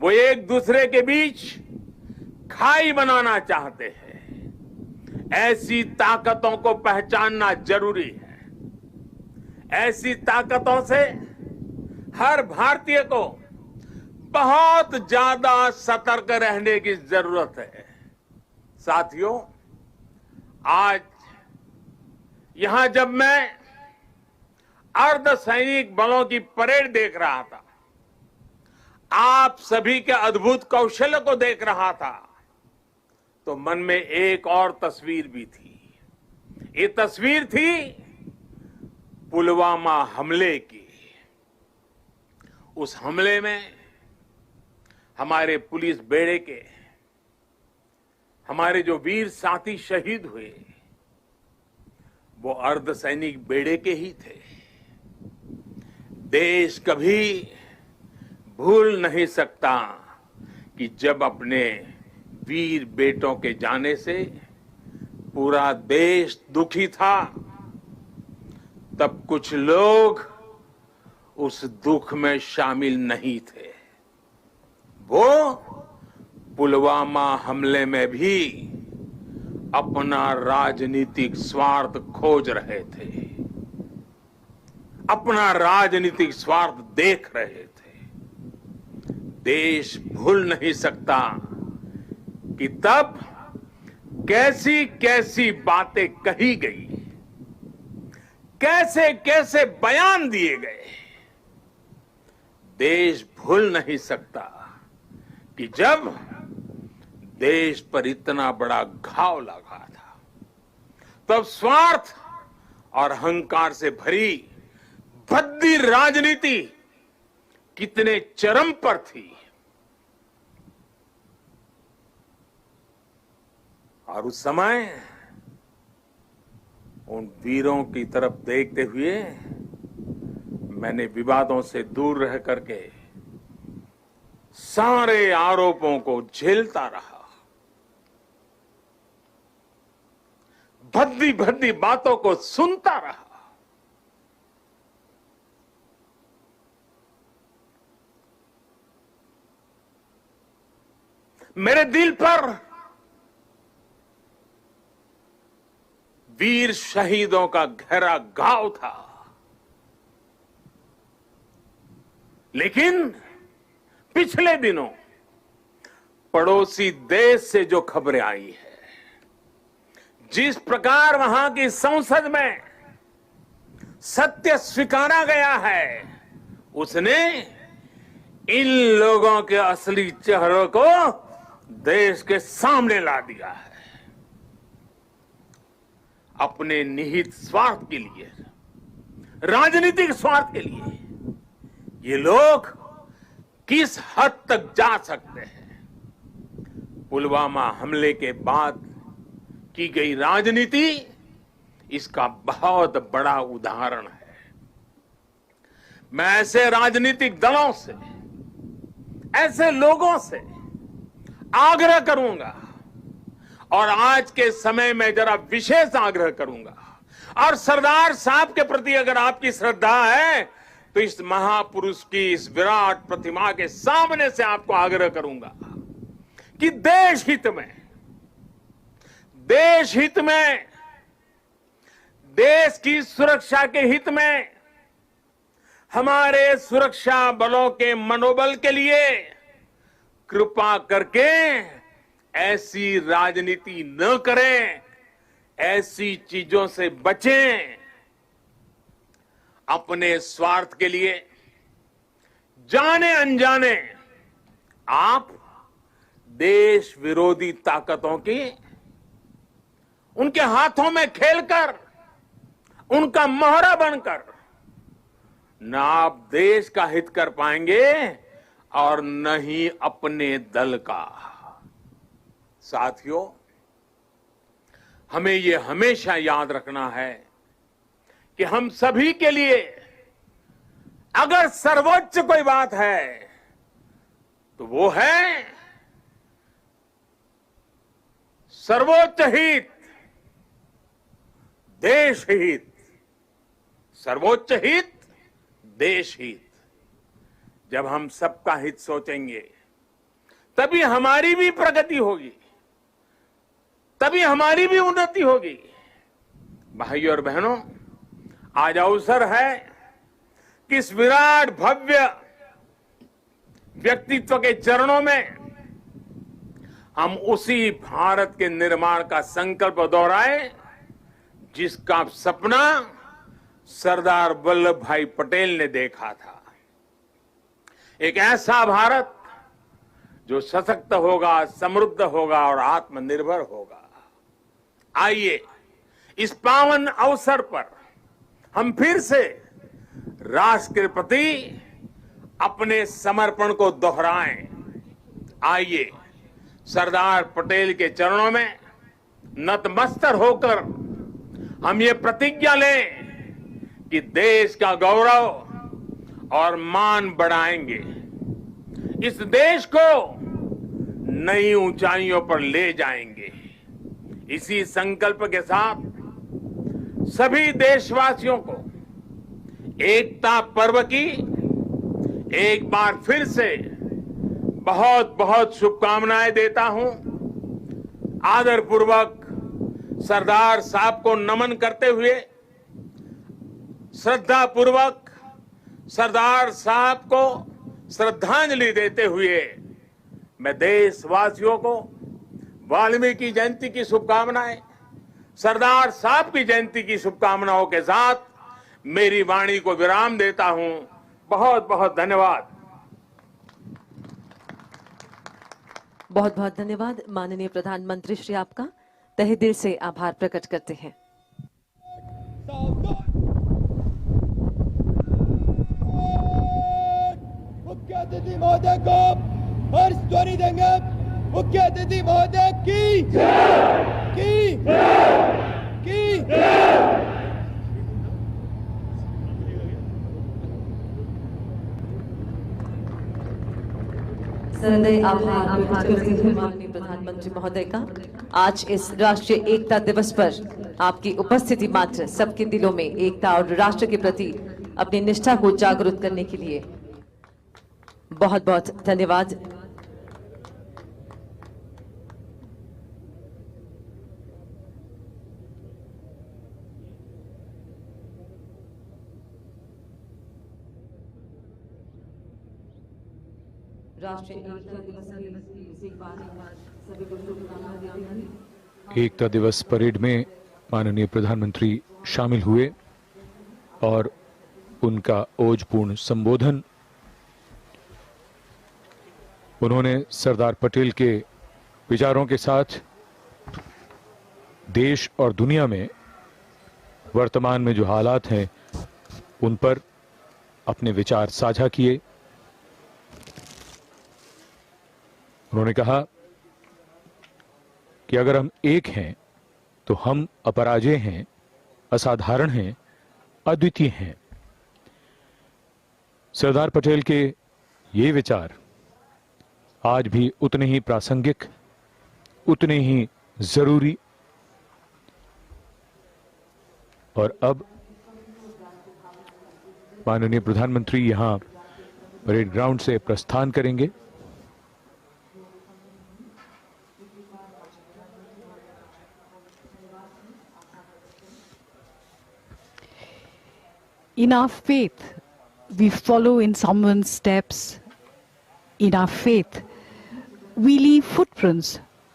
वो एक दूसरे के बीच खाई बनाना चाहते हैं। ऐसी ताकतों को पहचानना जरूरी है। ऐसी ताकतों से हर भारतीय को बहुत ज्यादा सतर्क रहने की जरूरत है। साथियों, आज यहां जब मैं अर्धसैनिक बलों की परेड देख रहा था, आप सभी के अद्भुत कौशल्य को देख रहा था, तो मन में एक और तस्वीर भी थी। ये तस्वीर थी पुलवामा हमले की। उस हमले में हमारे पुलिस बेड़े के हमारे जो वीर साथी शहीद हुए, वो अर्धसैनिक बेड़े के ही थे। देश कभी भूल नहीं सकता कि जब अपने वीर बेटों के जाने से पूरा देश दुखी था, तब कुछ लोग उस दुख में शामिल नहीं थे। वो पुलवामा हमले में भी अपना राजनीतिक स्वार्थ खोज रहे थे, अपना राजनीतिक स्वार्थ देख रहे थे। देश भूल नहीं सकता कि तब कैसी कैसी बातें कही गई, कैसे कैसे बयान दिए गए। देश भूल नहीं सकता कि जब देश पर इतना बड़ा घाव लगा था, तब स्वार्थ और अहंकार से भरी भद्दी राजनीति कितने चरम पर थी। और उस समय उन वीरों की तरफ देखते हुए मैंने विवादों से दूर रह करके सारे आरोपों को झेलता रहा, भद्दी भद्दी बातों को सुनता रहा। मेरे दिल पर वीर शहीदों का गहरा घाव था, लेकिन पिछले दिनों पड़ोसी देश से जो खबरें आई है, जिस प्रकार वहां की संसद में सत्य स्वीकारा गया है, उसने इन लोगों के असली चेहरों को देश के सामने ला दिया है। अपने निहित स्वार्थ के लिए, राजनीतिक स्वार्थ के लिए ये लोग किस हद तक जा सकते हैं। पुलवामा हमले के बाद की गई राजनीति इसका बहुत बड़ा उदाहरण है। मैं ऐसे राजनीतिक दलों से, ऐसे लोगों से आग्रह करूंगा, और आज के समय में जरा विशेष आग्रह करूंगा, और सरदार साहब के प्रति अगर आपकी श्रद्धा है तो इस महापुरुष की इस विराट प्रतिमा के सामने से आपको आग्रह करूंगा कि देश हित में, देश की सुरक्षा के हित में, हमारे सुरक्षा बलों के मनोबल के लिए कृपा करके ऐसी राजनीति न करें, ऐसी चीजों से बचें। अपने स्वार्थ के लिए जाने अनजाने आप देश विरोधी ताकतों की उनके हाथों में खेलकर, उनका मोहरा बनकर न आप देश का हित कर पाएंगे और न ही अपने दल का। साथियों, हमें ये हमेशा याद रखना है कि हम सभी के लिए अगर सर्वोच्च कोई बात है तो वो है सर्वोच्च हित, देश हित। सर्वोच्च हित, देश हित। जब हम सबका हित सोचेंगे तभी हमारी भी प्रगति होगी, तभी हमारी भी उन्नति होगी। भाइयों और बहनों, आज अवसर है कि इस विराट भव्य व्यक्तित्व के चरणों में हम उसी भारत के निर्माण का संकल्प दोहराएं जिसका सपना सरदार वल्लभ भाई पटेल ने देखा था। एक ऐसा भारत जो सशक्त होगा, समृद्ध होगा और आत्मनिर्भर होगा। आइए इस पावन अवसर पर हम फिर से राष्ट्र के प्रति अपने समर्पण को दोहराएं। आइए सरदार पटेल के चरणों में नतमस्तक होकर हम ये प्रतिज्ञा लें कि देश का गौरव और मान बढ़ाएंगे, इस देश को नई ऊंचाइयों पर ले जाएंगे। इसी संकल्प के साथ सभी देशवासियों को एकता पर्व की एक बार फिर से बहुत बहुत शुभकामनाएं देता हूं। आदरपूर्वक सरदार साहब को नमन करते हुए, श्रद्धापूर्वक सरदार साहब को श्रद्धांजलि देते हुए मैं देशवासियों को वाल्मीकि जयंती की शुभकामनाएं, सरदार साहब की जयंती की शुभकामनाओं के साथ मेरी वाणी को विराम देता हूं। बहुत बहुत धन्यवाद। बहुत बहुत धन्यवाद माननीय प्रधानमंत्री श्री, आपका तहे दिल से आभार प्रकट करते हैं। मुख्य अतिथि महोदय को हर्ष ध्वनि देंगे। मुख्य अतिथि महोदय की हृदय आभार व्यक्त करते हुए माननीय प्रधानमंत्री महोदय का आज इस राष्ट्रीय एकता दिवस पर आपकी उपस्थिति मात्र सबके दिलों में एकता और राष्ट्र के प्रति अपनी निष्ठा को जागरूक करने के लिए बहुत बहुत धन्यवाद। एकता दिवस परेड में माननीय प्रधानमंत्री शामिल हुए और उनका ओजपूर्ण संबोधन, उन्होंने सरदार पटेल के विचारों के साथ देश और दुनिया में वर्तमान में जो हालात हैं उन पर अपने विचार साझा किए। उन्होंने कहा कि अगर हम एक हैं तो हम अपराजेय हैं, असाधारण हैं, अद्वितीय हैं। सरदार पटेल के ये विचार आज भी उतने ही प्रासंगिक, उतने ही जरूरी और अब माननीय प्रधानमंत्री यहां परेड ग्राउंड से प्रस्थान करेंगे। In our faith, we follow in someone's steps. In our faith, we leave footprints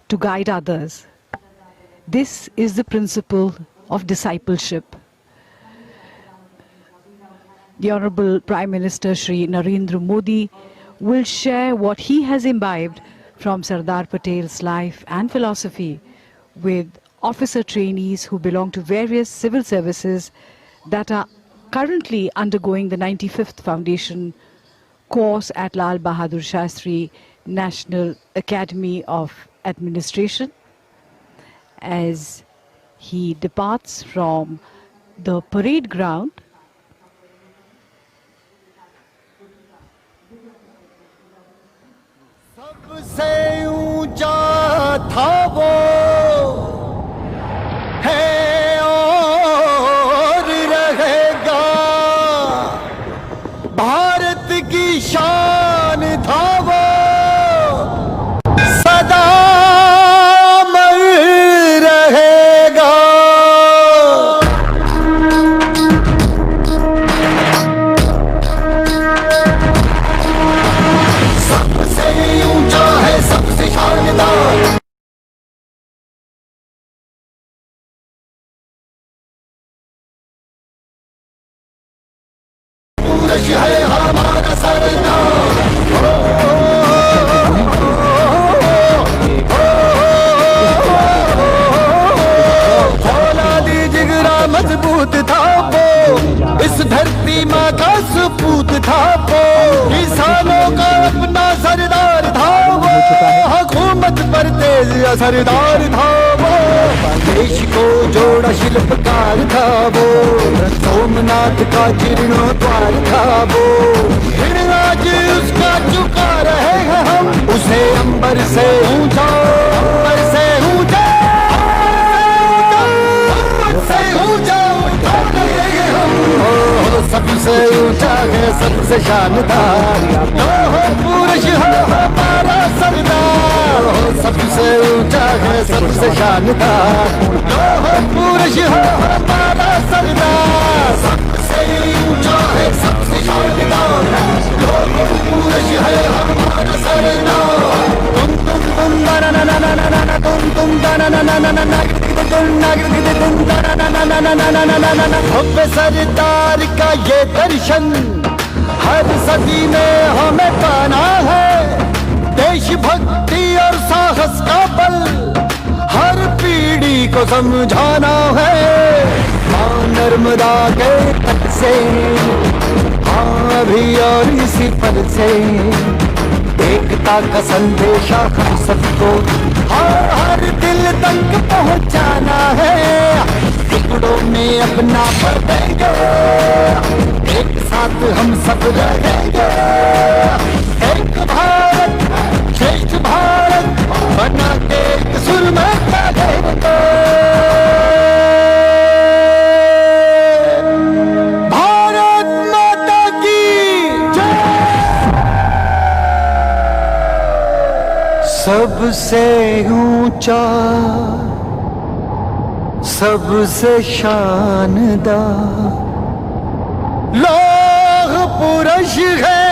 to guide others. This is the principle of discipleship. The Honorable Prime Minister Shri Narendra Modi will share what he has imbibed from Sardar Patel's life and philosophy with officer trainees who belong to various civil services that are currently undergoing the 95th Foundation course at Lal Bahadur Shastri National Academy of Administration. As he departs from the parade ground, सबसे ऊंचा था वो है और रहेगा, भारत की शान था वो सदा अमर रहेगा। सबसे ऊंचा है, सबसे शानदार पुरुष है हमारा सरदार। फौलादी जिगरा मजबूत था वो, इस धरती माँ का सपूत था वो, किसानों का अपना सरदार था वो, हुकूमत पर तेज असरदार था वो, देश को जोड़ा शिल्पकार था वो, सोमनाथ का जीर्णोद्वार था वो, फिर आज उसका झुका रहे हैं हम, उसे अंबर से ऊंचा, अंबर से ऊंचा, अंबर से ऊंचा उठा रहे हैं हम। सबसे ऊंचा है सबसे शानदार, लोह पुरुष है हमारा सरदार। सबसे ऊंचा है सबसे शानदार, लोह पुरुष है हमारा सरदार। सबसे ऊंचा है सबसे शानदार, लोह पुरुष है हमारा सरदार। तुम ना ना ना ना ना ना ना तुम ना ना ना ना ना ना ना सरदार का ये दर्शन हर सदी में हमें पाना है। देशभक्ति और साहस का बल हर पीढ़ी को समझाना है। हाँ नर्मदा के तट से, हाँ अभी और इसी पल से एकता का संदेशा हम सबको हर दिल तक पहुंचाना है। टुकड़ों में अपना भर देंगे, एक साथ हम सब रहेंगे। एक भारत श्रेष्ठ भारत बना के एक सुर में गाएंगे। भारत माता की जय। सबसे ऊंचा सबसे शानदार लोह पुरुष है